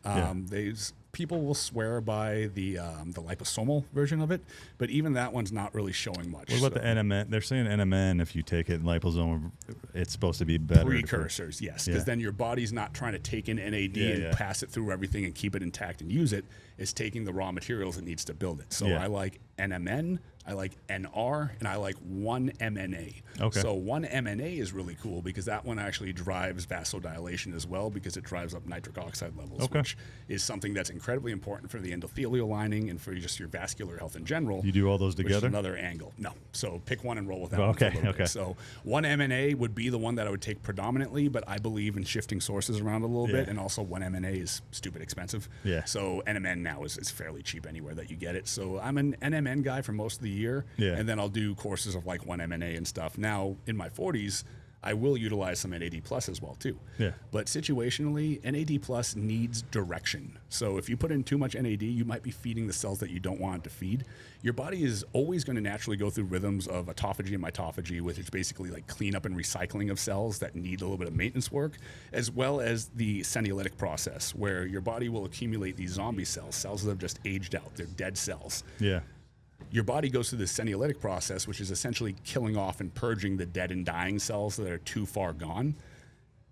People will swear by the liposomal version of it, but even that one's not really showing much. What about the NMN? They're saying NMN, if you take it in liposomal, it's supposed to be better. Precursors, yes, because then your body's not trying to take in NAD and pass it through everything and keep it intact and use it. It's taking the raw materials it needs to build it. So I like NMN, I like NR, and I like 1-MNA. Okay. So 1-MNA is really cool because that one actually drives vasodilation as well, because it drives up nitric oxide levels, which is something that's incredibly important for the endothelial lining and for just your vascular health in general. You do all those together? Which is another angle. No. So pick one and roll with that one. Okay. So 1-MNA would be the one that I would take predominantly, but I believe in shifting sources around a little bit, and also 1-MNA is stupid expensive. Yeah. So NMN now is fairly cheap anywhere that you get it. So I'm an NMN guy for most of the year, and then I'll do courses of like 1-MNA and stuff. Now in my 40s, I will utilize some NAD plus as well too. But situationally, NAD plus needs direction. So if you put in too much NAD, you might be feeding the cells that you don't want it to feed. Your body is always going to naturally go through rhythms of autophagy and mitophagy, which is basically like cleanup and recycling of cells that need a little bit of maintenance work, as well as the senolytic process, where your body will accumulate these zombie cells that have just aged out. They're dead cells. Your body goes through this senolytic process, which is essentially killing off and purging the dead and dying cells that are too far gone.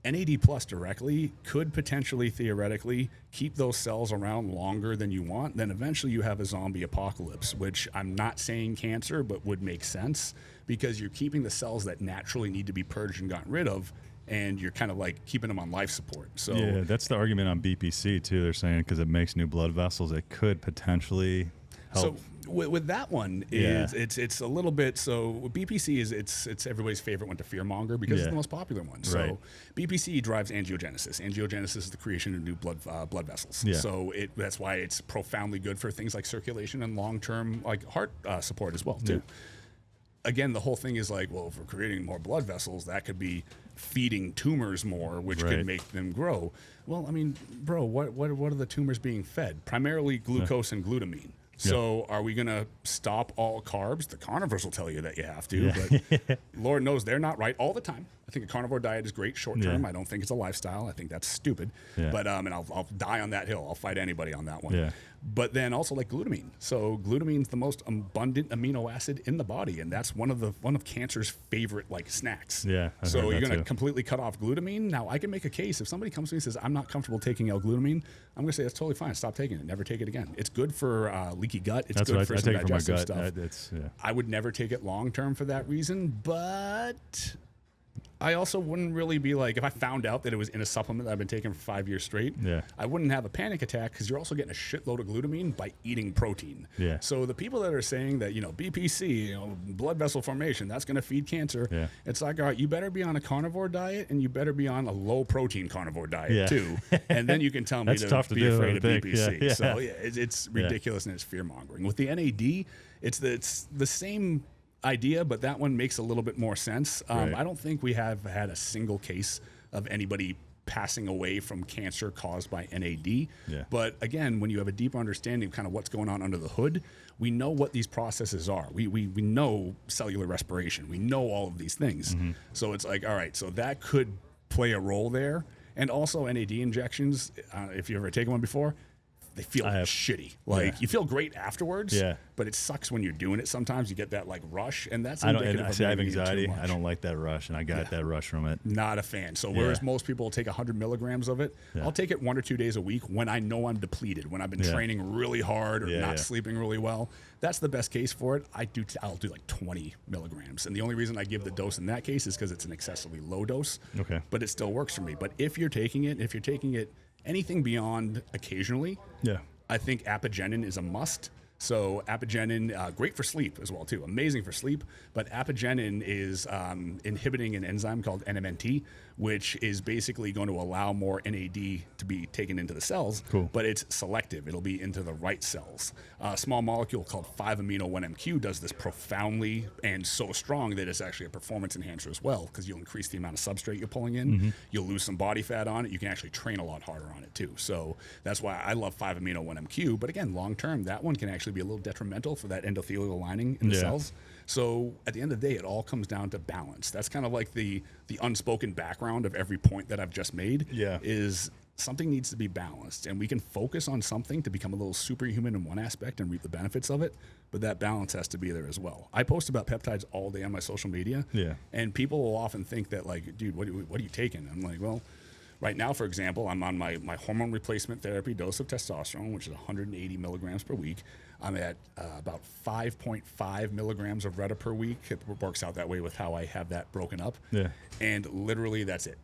NAD plus directly could potentially, theoretically, keep those cells around longer than you want. Then eventually you have a zombie apocalypse, which I'm not saying cancer, but would make sense, because you're keeping the cells that naturally need to be purged and gotten rid of, and you're kind of like keeping them on life support. So that's the argument on BPC too. They're saying because it makes new blood vessels, it could potentially help. So with that one, it's a little bit. So BPC is it's everybody's favorite one to fearmonger because it's the most popular one. So BPC drives angiogenesis. Angiogenesis is the creation of new blood vessels. So that's why it's profoundly good for things like circulation and long-term like heart support as well too. Again, the whole thing is like, well, if we're creating more blood vessels, that could be feeding tumors more, which could make them grow. Well, I mean, bro, what are the tumors being fed? Primarily glucose and glutamine. So are we going to stop all carbs? The carnivores will tell you that you have to, but Lord knows they're not right all the time. I think a carnivore diet is great short term. I don't think it's a lifestyle. I think that's stupid. But and I'll die on that hill. I'll fight anybody on that one. but then also like glutamine. So glutamine is the most abundant amino acid in the body, and that's one of cancer's favorite like snacks. Yeah. So you're going to completely cut off glutamine. Now I can make a case if somebody comes to me and says I'm not comfortable taking L-glutamine. I'm going to say that's totally fine. Stop taking it. Never take it again. It's good for leaky gut. It's good for some digestive stuff. I would never take it long term for that reason, but I also wouldn't really be like, if I found out that it was in a supplement that I've been taking for 5 years straight, I wouldn't have a panic attack because you're also getting a shitload of glutamine by eating protein. Yeah. So the people that are saying that, BPC, blood vessel formation, that's going to feed cancer. It's like, all right, you better be on a carnivore diet and you better be on a low protein carnivore diet too. And then you can tell me to be afraid of BPC. So it's ridiculous and it's fear mongering. With the NAD, it's the same idea, but that one makes a little bit more sense. I don't think we have had a single case of anybody passing away from cancer caused by NAD. But again, when you have a deeper understanding of kind of what's going on under the hood, we know what these processes are. We know cellular respiration. We know all of these things. So it's like, all right, so that could play a role there. And also NAD injections, if you've ever taken one before, they feel shitty. Like you feel great afterwards, but it sucks when you're doing it. Sometimes you get that like rush, and that's indicative of I have anxiety. I don't like that rush, and I got that rush from it. Not a fan. So whereas most people will take 100 milligrams of it, I'll take it 1 or 2 days a week when I know I'm depleted, when I've been training really hard or not sleeping really well. That's the best case for it. I'll do like 20 milligrams, and the only reason I give the dose in that case is because it's an excessively low dose. But it still works for me. But if you're taking it anything beyond occasionally, I think apigenin is a must. So apigenin, great for sleep as well too, amazing for sleep. But apigenin is inhibiting an enzyme called NMNT, which is basically going to allow more NAD to be taken into the cells. But it's selective; it'll be into the right cells. A small molecule called 5-amino-1-MQ does this profoundly and so strong that it's actually a performance enhancer as well, because you'll increase the amount of substrate you're pulling in. You'll lose some body fat on it. You can actually train a lot harder on it too. So that's why I love 5-amino-1-MQ. But again, long term, that one can actually be a little detrimental for that endothelial lining in the cells. So at the end of the day, it all comes down to balance. That's kind of like the unspoken background of every point that I've just made. Is something needs to be balanced, and we can focus on something to become a little superhuman in one aspect and reap the benefits of it, but that balance has to be there as well. I post about peptides all day on my social media, and people will often think that like, dude, what are you taking? I'm like, well, right now, for example, I'm on my hormone replacement therapy dose of testosterone, which is 180 milligrams per week. I'm at about 5.5 milligrams of Retta per week. It works out that way with how I have that broken up. And literally that's it.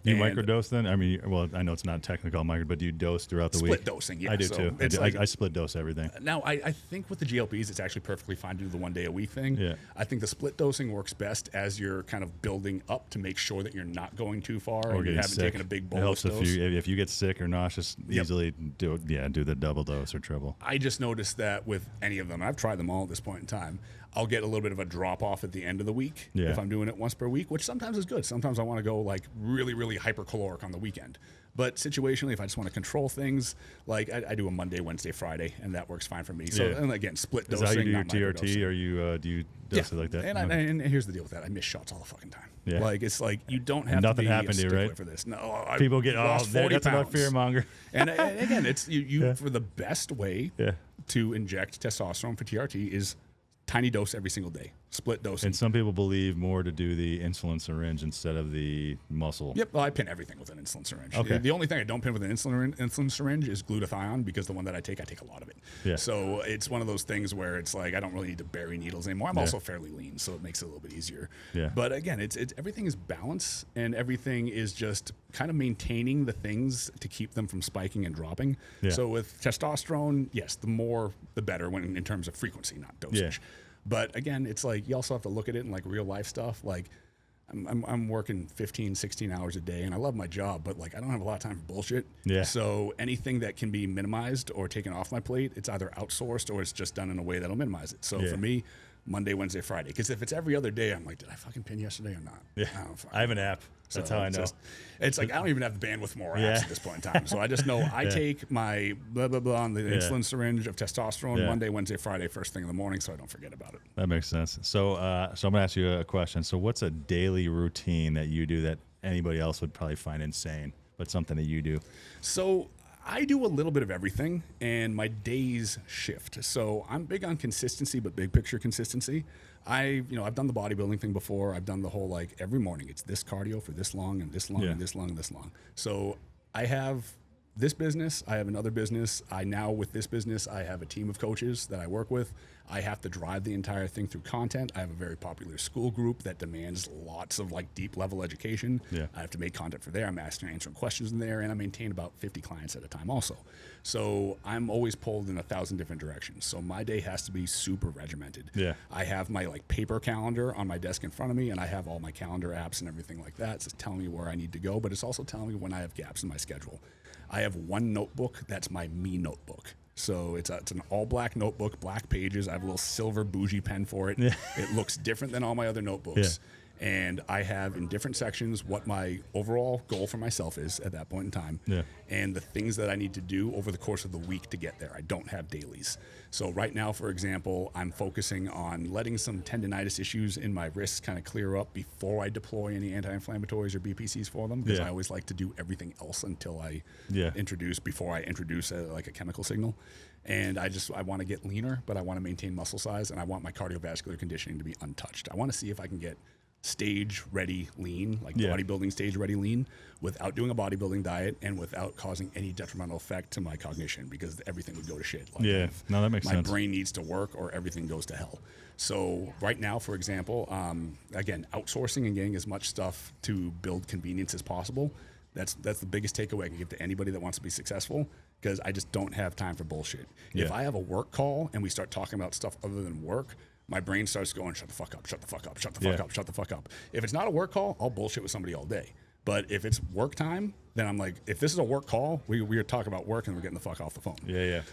You microdose then? I mean, well, I know it's not technical micro, but do you dose throughout the week? Split dosing, yeah. I do too. I split dose everything. Now, I think with the GLPs, it's actually perfectly fine to do the 1 day a week thing. I think the split dosing works best as you're kind of building up to make sure that you're not going too far or you haven't taken a big bolus dose. It helps if you get sick or nauseous, easily do the double dose or triple. I just noticed that with any of them, I've tried them all at this point in time, I'll get a little bit of a drop off at the end of the week if I'm doing it once per week, which sometimes is good. Sometimes I want to go like really, really hypercaloric on the weekend. But situationally, if I just want to control things, like I do a Monday, Wednesday, Friday, and that works fine for me. So and again, split dosing. Is that how you do your TRT, or do you dose it like that? And here's the deal with that: I miss shots all the fucking time. Like it's like you don't have nothing to be happened a to you, right? for this. No, people get that's about fear monger. and again, it's you for the best way to inject testosterone for TRT is tiny dose every single day, split dosing. And some people believe more to do the insulin syringe instead of the muscle. Well, I pin everything with an insulin syringe. The only thing I don't pin with an insulin syringe is glutathione, because the one that I take a lot of it. So it's one of those things where it's like I don't really need to bury needles anymore. I'm also fairly lean, so it makes it a little bit easier. But again, it's everything is balance, and everything is just kind of maintaining the things to keep them from spiking and dropping. So with testosterone, yes, the more the better when in terms of frequency, not dosage. But again, it's like you also have to look at it in like real life stuff. Like I'm working 15, 16 hours a day, and I love my job, but like I don't have a lot of time for bullshit. So anything that can be minimized or taken off my plate, it's either outsourced or it's just done in a way that'll minimize it. So for me, Monday, Wednesday, Friday. Because if it's every other day, I'm like, did I fucking pin yesterday or not? I have an app. That's how I know. It's like I don't even have the bandwidth for more apps at this point in time. So I just know I take my blah, blah, blah on the insulin syringe of testosterone Monday, Wednesday, Friday, first thing in the morning, so I don't forget about it. That makes sense. So, so I'm going to ask you a question. So what's a daily routine that you do that anybody else would probably find insane, but something that you do? So I do a little bit of everything, and my days shift. So I'm big on consistency, but big picture consistency. I've done the bodybuilding thing before. I've done the whole like every morning it's this cardio for this long and this long and this long and this long. So I have this business, I have another business. With this business, I have a team of coaches that I work with. I have to drive the entire thing through content. I have a very popular school group that demands lots of like deep level education. Yeah. I have to make content for there. I'm answering questions in there, and I maintain about 50 clients at a time also. So I'm always pulled in 1,000 different directions. So my day has to be super regimented. Yeah. I have my like paper calendar on my desk in front of me, and I have all my calendar apps and everything like that. So it's telling me where I need to go, but it's also telling me when I have gaps in my schedule. I have one notebook that's my me notebook. So it's an all black notebook, black pages. I have a little silver bougie pen for it. Yeah. It looks different than all my other notebooks. Yeah. And I have in different sections what my overall goal for myself is at that point in time, and the things that I need to do over the course of the week to get there. I don't have dailies. So right now, for example, I'm focusing on letting some tendonitis issues in my wrists kind of clear up before I deploy any anti-inflammatories or BPCs for them, because I always like to do everything else until I introduce a chemical signal. And I want to get leaner, but I want to maintain muscle size, and I want my cardiovascular conditioning to be untouched. I want to see if I can get stage ready lean, like bodybuilding stage ready lean, without doing a bodybuilding diet and without causing any detrimental effect to my cognition, because everything would go to shit. Like that makes sense. My brain needs to work or everything goes to hell. So right now, for example, again, outsourcing and getting as much stuff to build convenience as possible. That's the biggest takeaway I can give to anybody that wants to be successful, because I just don't have time for bullshit. If I have a work call and we start talking about stuff other than work, my brain starts going, shut the fuck up, shut the fuck up, shut the fuck up, shut the fuck up. If it's not a work call, I'll bullshit with somebody all day. But if it's work time, then I'm like, if this is a work call, we are talking about work and we're getting the fuck off the phone.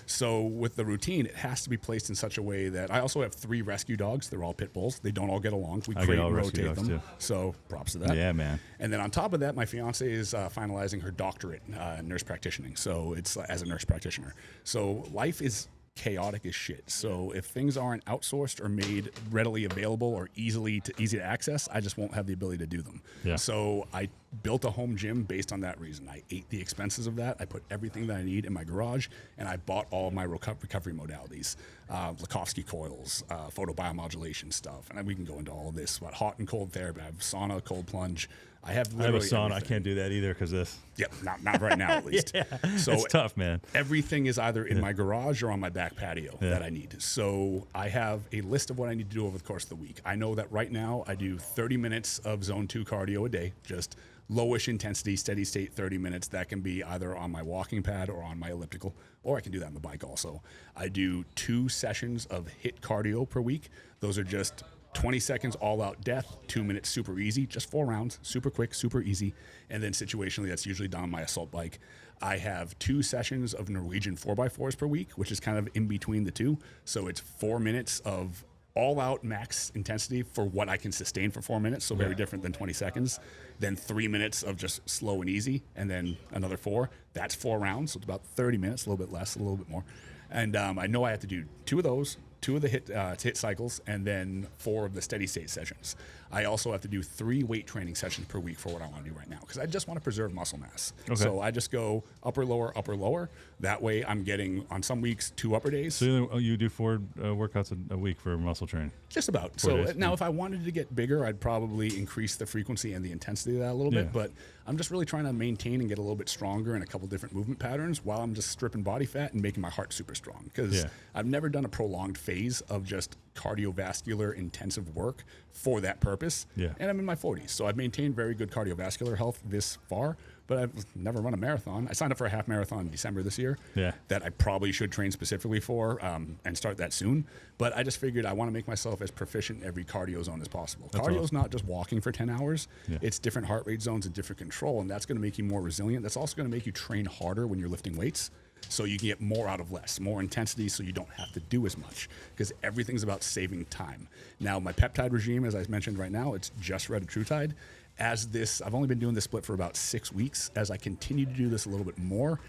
So with the routine, it has to be placed in such a way that I also have 3 rescue dogs. They're all pit bulls. They don't all get along. We crate and rotate them. Too. So props to that. Yeah, man. And then on top of that, my fiance is finalizing her doctorate in nurse practitioning. So it's as a nurse practitioner. So life is chaotic as shit. So if things aren't outsourced or made readily available or easy to access, I just won't have the ability to do them. So I built a home gym based on that reason. I ate the expenses of that. I put everything that I need in my garage, and I bought all of my recovery modalities, Lakovsky coils, photobiomodulation stuff, and we can go into all of this about hot and cold therapy. I have sauna, cold plunge. I have a sauna. Everything. I can't do that either because this. Yeah, not right now at least. So it's tough, man. Everything is either in my garage or on my back patio that I need. So I have a list of what I need to do over the course of the week. I know that right now I do 30 minutes of zone 2 cardio a day, just lowish intensity, steady state 30 minutes. That can be either on my walking pad or on my elliptical, or I can do that on the bike also. I do 2 sessions of HIIT cardio per week. Those are just 20 seconds all out death, 2 minutes super easy, just 4 rounds, super quick, super easy. And then situationally, that's usually done on my assault bike. I have 2 sessions of Norwegian 4x4s per week, which is kind of in between the two. So it's 4 minutes of all out max intensity for what I can sustain for 4 minutes. So very different than 20 seconds. Then 3 minutes of just slow and easy. And then another 4. That's 4 rounds. So it's about 30 minutes, a little bit less, a little bit more. And I know I have to do 2 of those, 2 of the hit cycles, and then 4 of the steady state sessions. I also have to do 3 weight training sessions per week for what I want to do right now, because I just want to preserve muscle mass. So I just go upper, lower. That way I'm getting, on some weeks, 2 upper days. So you do 4 workouts a week for muscle training? Just about. So now if I wanted to get bigger, I'd probably increase the frequency and the intensity of that a little bit. But I'm just really trying to maintain and get a little bit stronger in a couple different movement patterns while I'm just stripping body fat and making my heart super strong. Because I've never done a prolonged phase of just cardiovascular intensive work for that purpose. And I'm in my 40s. So I've maintained very good cardiovascular health this far, but I've never run a marathon. I signed up for a half marathon in December this year that I probably should train specifically for and start that soon. But I just figured I want to make myself as proficient in every cardio zone as possible. Cardio is not just walking for 10 hours. It's different heart rate zones and different control, and that's going to make you more resilient. That's also going to make you train harder when you're lifting weights. So you can get more out of less, more intensity, so you don't have to do as much, because everything's about saving time. Now, my peptide regime, as I mentioned right now, it's just retatrutide. I've only been doing this split for about 6 weeks. As I continue to do this a little bit more,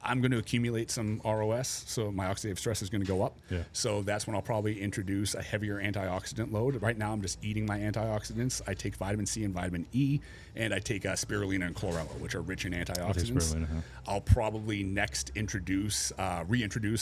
I'm going to accumulate some ROS, so my oxidative stress is going to go up. Yeah. So that's when I'll probably introduce a heavier antioxidant load. Right now, I'm just eating my antioxidants. I take vitamin C and vitamin E, and I take spirulina and chlorella, which are rich in antioxidants. I'll probably next reintroduce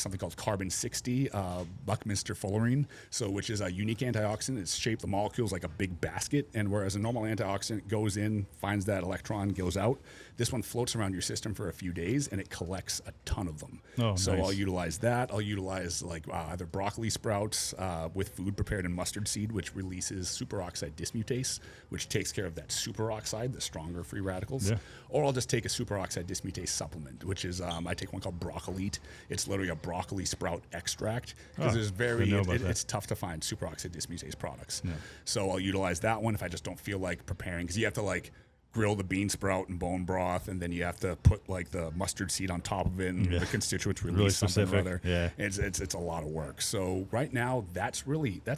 something called carbon-60, Buckminster fullerene, which is a unique antioxidant. It's shaped, the molecules like a big basket, and whereas a normal antioxidant goes in, finds that electron, goes out, this one floats around your system for a few days, and it collects a ton of them. So nice. I'll utilize that. I'll utilize either broccoli sprouts with food prepared in mustard seed, which releases superoxide dismutase, which takes care of that superoxide, the stronger free radicals. Yeah. Or I'll just take a superoxide dismutase supplement, which is I take one called Broccolite. It's literally a broccoli sprout extract because it's tough to find superoxide dismutase products. Yeah. So I'll utilize that one if I just don't feel like preparing, because you have to grill the bean sprout and bone broth, and then you have to put the mustard seed on top of it, and the constituents release really something or other. Yeah. It's a lot of work. So right now, that's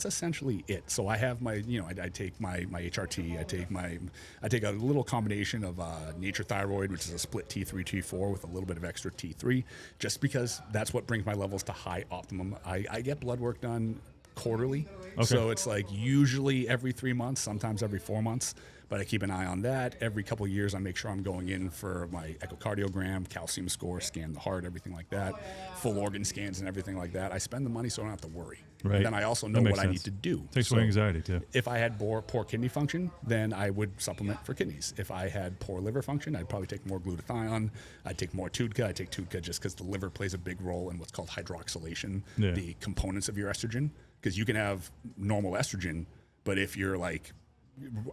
essentially it. So I have my, I take my HRT, I take a little combination of Nature Thyroid, which is a split T3, T4 with a little bit of extra T3, just because that's what brings my levels to high optimum. I get blood work done quarterly. Okay. So it's usually every 3 months, sometimes every 4 months. But I keep an eye on that. Every couple of years, I make sure I'm going in for my echocardiogram, calcium score, scan the heart, everything like that, full organ scans and everything like that. I spend the money so I don't have to worry. Right. And then I also know what I need to do. Takes away anxiety, too. If I had poor kidney function, then I would supplement for kidneys. If I had poor liver function, I'd probably take more glutathione. I'd take more TUDCA. I take TUDCA just because the liver plays a big role in what's called hydroxylation, the components of your estrogen. Because you can have normal estrogen, but if you're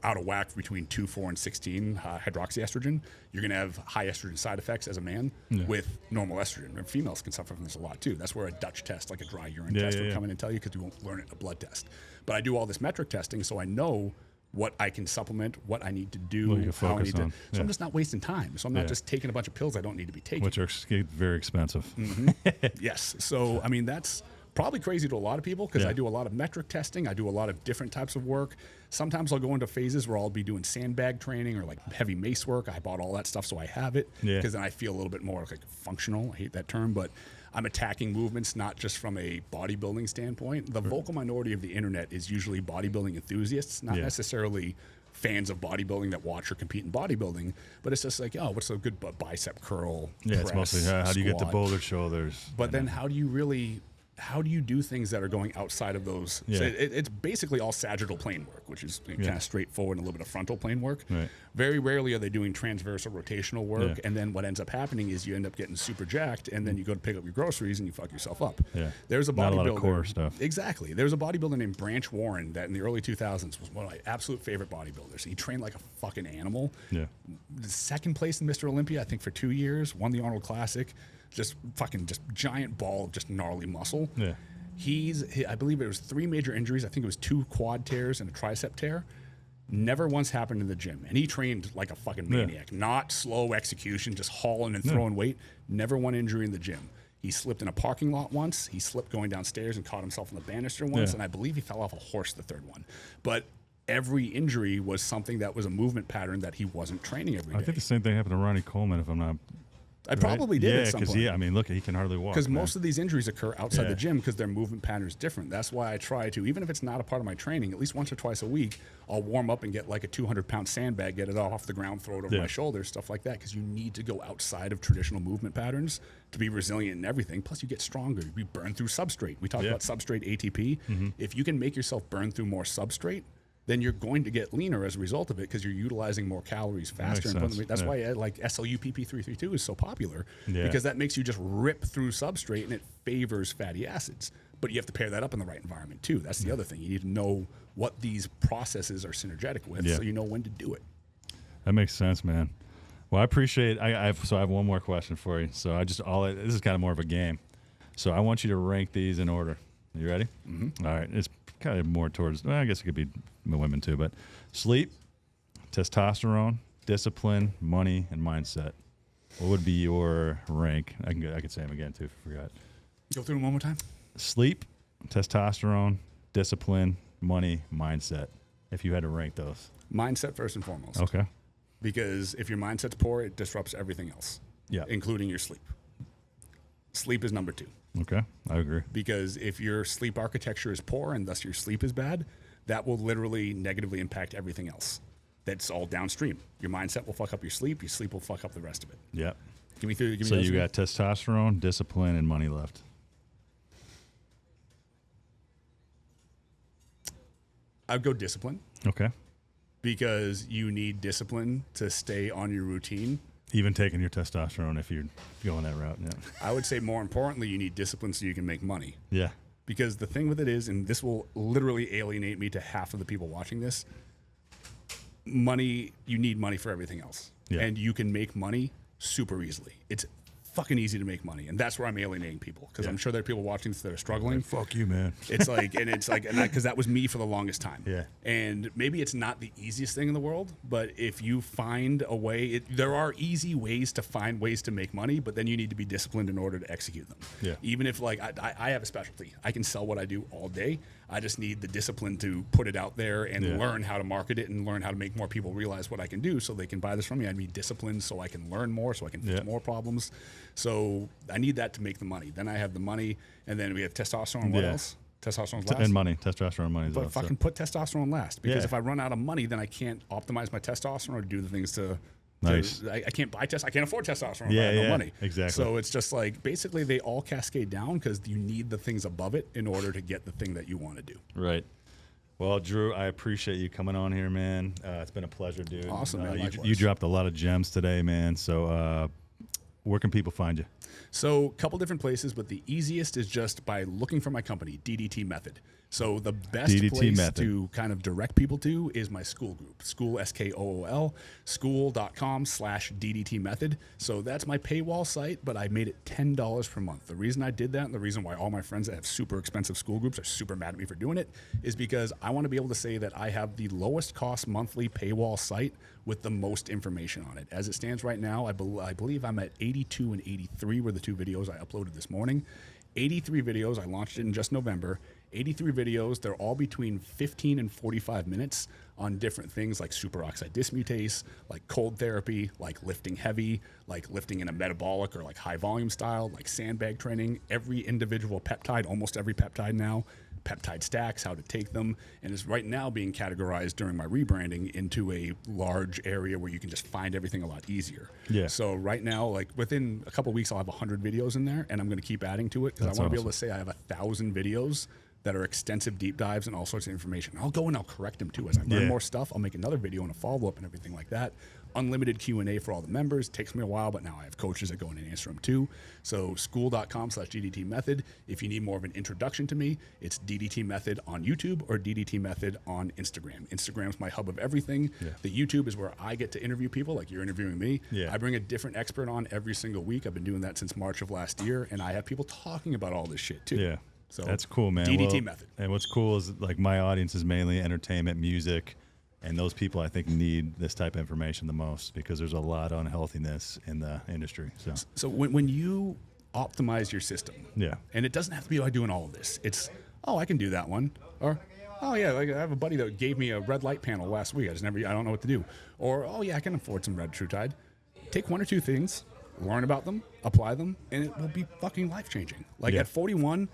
out of whack between 2, 4, and 16 hydroxyestrogen, you're going to have high estrogen side effects as a man with normal estrogen. And females can suffer from this a lot too. That's where a Dutch test, like a dry urine test, would come in and tell you, because you won't learn it in a blood test. But I do all this metric testing, so I know what I can supplement, what I need to do, how I need to. So I'm just not wasting time. So I'm not just taking a bunch of pills I don't need to be taking. Which are very expensive. Mm-hmm. Yes. So, I mean, that's probably crazy to a lot of people, because I do a lot of metric testing. I do a lot of different types of work. Sometimes I'll go into phases where I'll be doing sandbag training or heavy mace work. I bought all that stuff so I have it, because then I feel a little bit more functional. I hate that term, but I'm attacking movements not just from a bodybuilding standpoint. The vocal minority of the internet is usually bodybuilding enthusiasts, not necessarily fans of bodybuilding that watch or compete in bodybuilding, but it's just what's a good bicep curl? Yeah, press, it's mostly how do you get the boulder shoulders? But then how do you do things that are going outside of those? Yeah. So it's basically all sagittal plane work, which is kind of straightforward, and a little bit of frontal plane work. Right. Very rarely are they doing transverse or rotational work. And then what ends up happening is you end up getting super jacked, and then you go to pick up your groceries and you fuck yourself up. Yeah. There's a bodybuilder. Not a lot of core stuff. Exactly. There's a bodybuilder named Branch Warren that in the early 2000s was one of my absolute favorite bodybuilders. He trained like a fucking animal. Yeah. Second place in Mr. Olympia, I think, for 2 years. Won the Arnold Classic. Just giant ball of just gnarly muscle. Yeah. I believe it was 3 major injuries. I think it was 2 quad tears and a tricep tear. Never once happened in the gym. And he trained like a fucking maniac. Not slow execution, just hauling and throwing weight. Never one injury in the gym. He slipped in a parking lot once. He slipped going downstairs and caught himself on the banister once. And I believe he fell off a horse the third one. But every injury was something that was a movement pattern that he wasn't training every day. I think the same thing happened to Ronnie Coleman, if I'm not. I probably did at some point. I mean, look, he can hardly walk. Because most of these injuries occur outside the gym because their movement pattern is different. That's why I try to, even if it's not a part of my training, at least once or twice a week, I'll warm up and get like a 200-pound sandbag, get it off the ground, throw it over my shoulders, stuff like that, because you need to go outside of traditional movement patterns to be resilient in everything. Plus, you get stronger. You burn through substrate. We talked about substrate ATP. Mm-hmm. If you can make yourself burn through more substrate, then you're going to get leaner as a result of it, because you're utilizing more calories faster. That's why SLU-PP332 is so popular, because that makes you just rip through substrate, and it favors fatty acids. But you have to pair that up in the right environment too. That's the other thing. You need to know what these processes are synergetic with, so you know when to do it. That makes sense, man. Well, I appreciate. I have one more question for you. So this is kind of more of a game. So I want you to rank these in order. You ready? Mm-hmm. All right. It's kind of more towards, I guess it could be women too, but sleep, testosterone, discipline, money, and mindset. What would be your rank? I could say them again too if I forgot. Go through them one more time. Sleep, testosterone, discipline, money, mindset. If you had to rank those. Mindset first and foremost. Okay. Because if your mindset's poor, it disrupts everything else. Yeah. Including your sleep. Sleep is number 2. Okay, I agree. Because if your sleep architecture is poor and thus your sleep is bad, that will literally negatively impact everything else. That's all downstream. Your mindset will fuck up your sleep will fuck up the rest of it. Yep. Give me so you got testosterone, discipline, and money left. I'd go discipline. Okay. Because you need discipline to stay on your routine. Even taking your testosterone if you're going that route. Yeah. I would say more importantly, you need discipline so you can make money. Yeah. Because the thing with it is, and this will literally alienate me to half of the people watching this, money, you need money for everything else. Yeah. And you can make money super easily. It's fucking easy to make money. And that's where I'm alienating people. Because I'm sure there are people watching this that are struggling. Like, fuck you, man. It's like, because that was me for the longest time. Yeah. And maybe it's not the easiest thing in the world, but if you find a way, there are easy ways to find ways to make money, but then you need to be disciplined in order to execute them. Yeah. Even if like I have a specialty, I can sell what I do all day. I just need the discipline to put it out there and learn how to market it and learn how to make more people realize what I can do so they can buy this from me. I need discipline so I can learn more, so I can fix more problems. So I need that to make the money. Then I have the money, and then we have testosterone. What else? Testosterone's last. And money. Testosterone, money. But fucking put testosterone last. Because if I run out of money, then I can't optimize my testosterone or do the things to... Nice. I can't buy I can't afford testosterone if I have no money. Exactly. So it's just like basically they all cascade down because you need the things above it in order to get the thing that you want to do. Right. Well, Drew, I appreciate you coming on here, man. It's been a pleasure, dude. Awesome, man. You dropped a lot of gems today, man. So where can people find you? So a couple different places, but the easiest is just by looking for my company, DDT Method. So the best place to kind of direct people to is my school group, school, SKOOL, school.com/DDT Method. So that's my paywall site, but I made it $10 per month. The reason I did that and the reason why all my friends that have super expensive school groups are super mad at me for doing it is because I want to be able to say that I have the lowest cost monthly paywall site with the most information on it. As it stands right now, I believe I'm at 82 and 83 were the 2 videos I uploaded this morning. 83 videos, I launched it in just November. 83 videos, they're all between 15 and 45 minutes on different things like superoxide dismutase, like cold therapy, like lifting heavy, like lifting in a metabolic or like high volume style, like sandbag training, every individual peptide, almost every peptide now, peptide stacks, how to take them, and is right now being categorized during my rebranding into a large area where you can just find everything a lot easier. Yeah. So right now, like within a couple of weeks, I'll have 100 videos in there, and I'm going to keep adding to it because I want to be able to say I have 1,000 videos that are extensive deep dives and all sorts of information. I'll go and I'll correct them too. As I learn more stuff, I'll make another video and a follow-up and everything like that. Unlimited Q&A for all the members. Takes me a while, but now I have coaches that go in and answer them too. So school.com/DDT Method. If you need more of an introduction to me, it's DDT Method on YouTube or DDT Method on Instagram. Instagram's my hub of everything. Yeah. The YouTube is where I get to interview people like you're interviewing me. Yeah. I bring a different expert on every single week. I've been doing that since March of last year, and I have people talking about all this shit too. Yeah. So that's cool, man. DDT Method. And what's cool is like my audience is mainly entertainment, music, and those people I think need this type of information the most because there's a lot of unhealthiness in the industry. So when you optimize your system, and it doesn't have to be like doing all of this. It's I can do that one, or like I have a buddy that gave me a red light panel last week. I don't know what to do, or I can afford some red TrueTide. Take 1 or 2 things, learn about them, apply them, and it will be fucking life changing. Like at 41.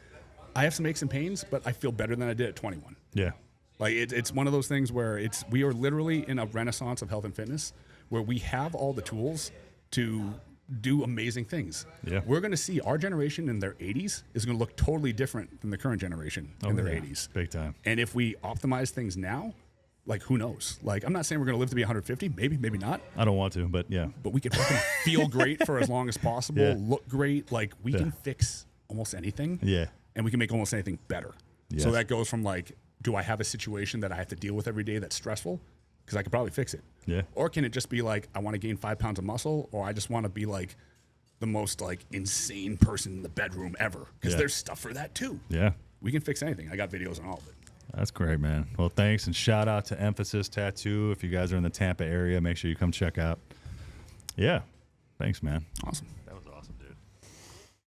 I have some aches and pains, but I feel better than I did at 21. Yeah. Like it's one of those things where we are literally in a renaissance of health and fitness where we have all the tools to do amazing things. Yeah. We're going to see our generation in their 80s is going to look totally different than the current generation in their 80s. Big time. And if we optimize things now, like who knows? Like I'm not saying we're going to live to be 150, maybe not. I don't want to, but yeah. But we can fucking feel great for as long as possible, look great. Like we can fix almost anything. Yeah. And we can make almost anything better. Yes. So that goes from like, do I have a situation that I have to deal with every day that's stressful? Because I could probably fix it. Yeah. Or can it just be like, I want to gain 5 pounds of muscle, or I just want to be like the most like insane person in the bedroom ever? Because there's stuff for that too. Yeah. We can fix anything. I got videos on all of it. That's great, man. Well, thanks. And shout out to Emphasis Tattoo. If you guys are in the Tampa area, make sure you come check out. Yeah. Thanks, man. Awesome. That was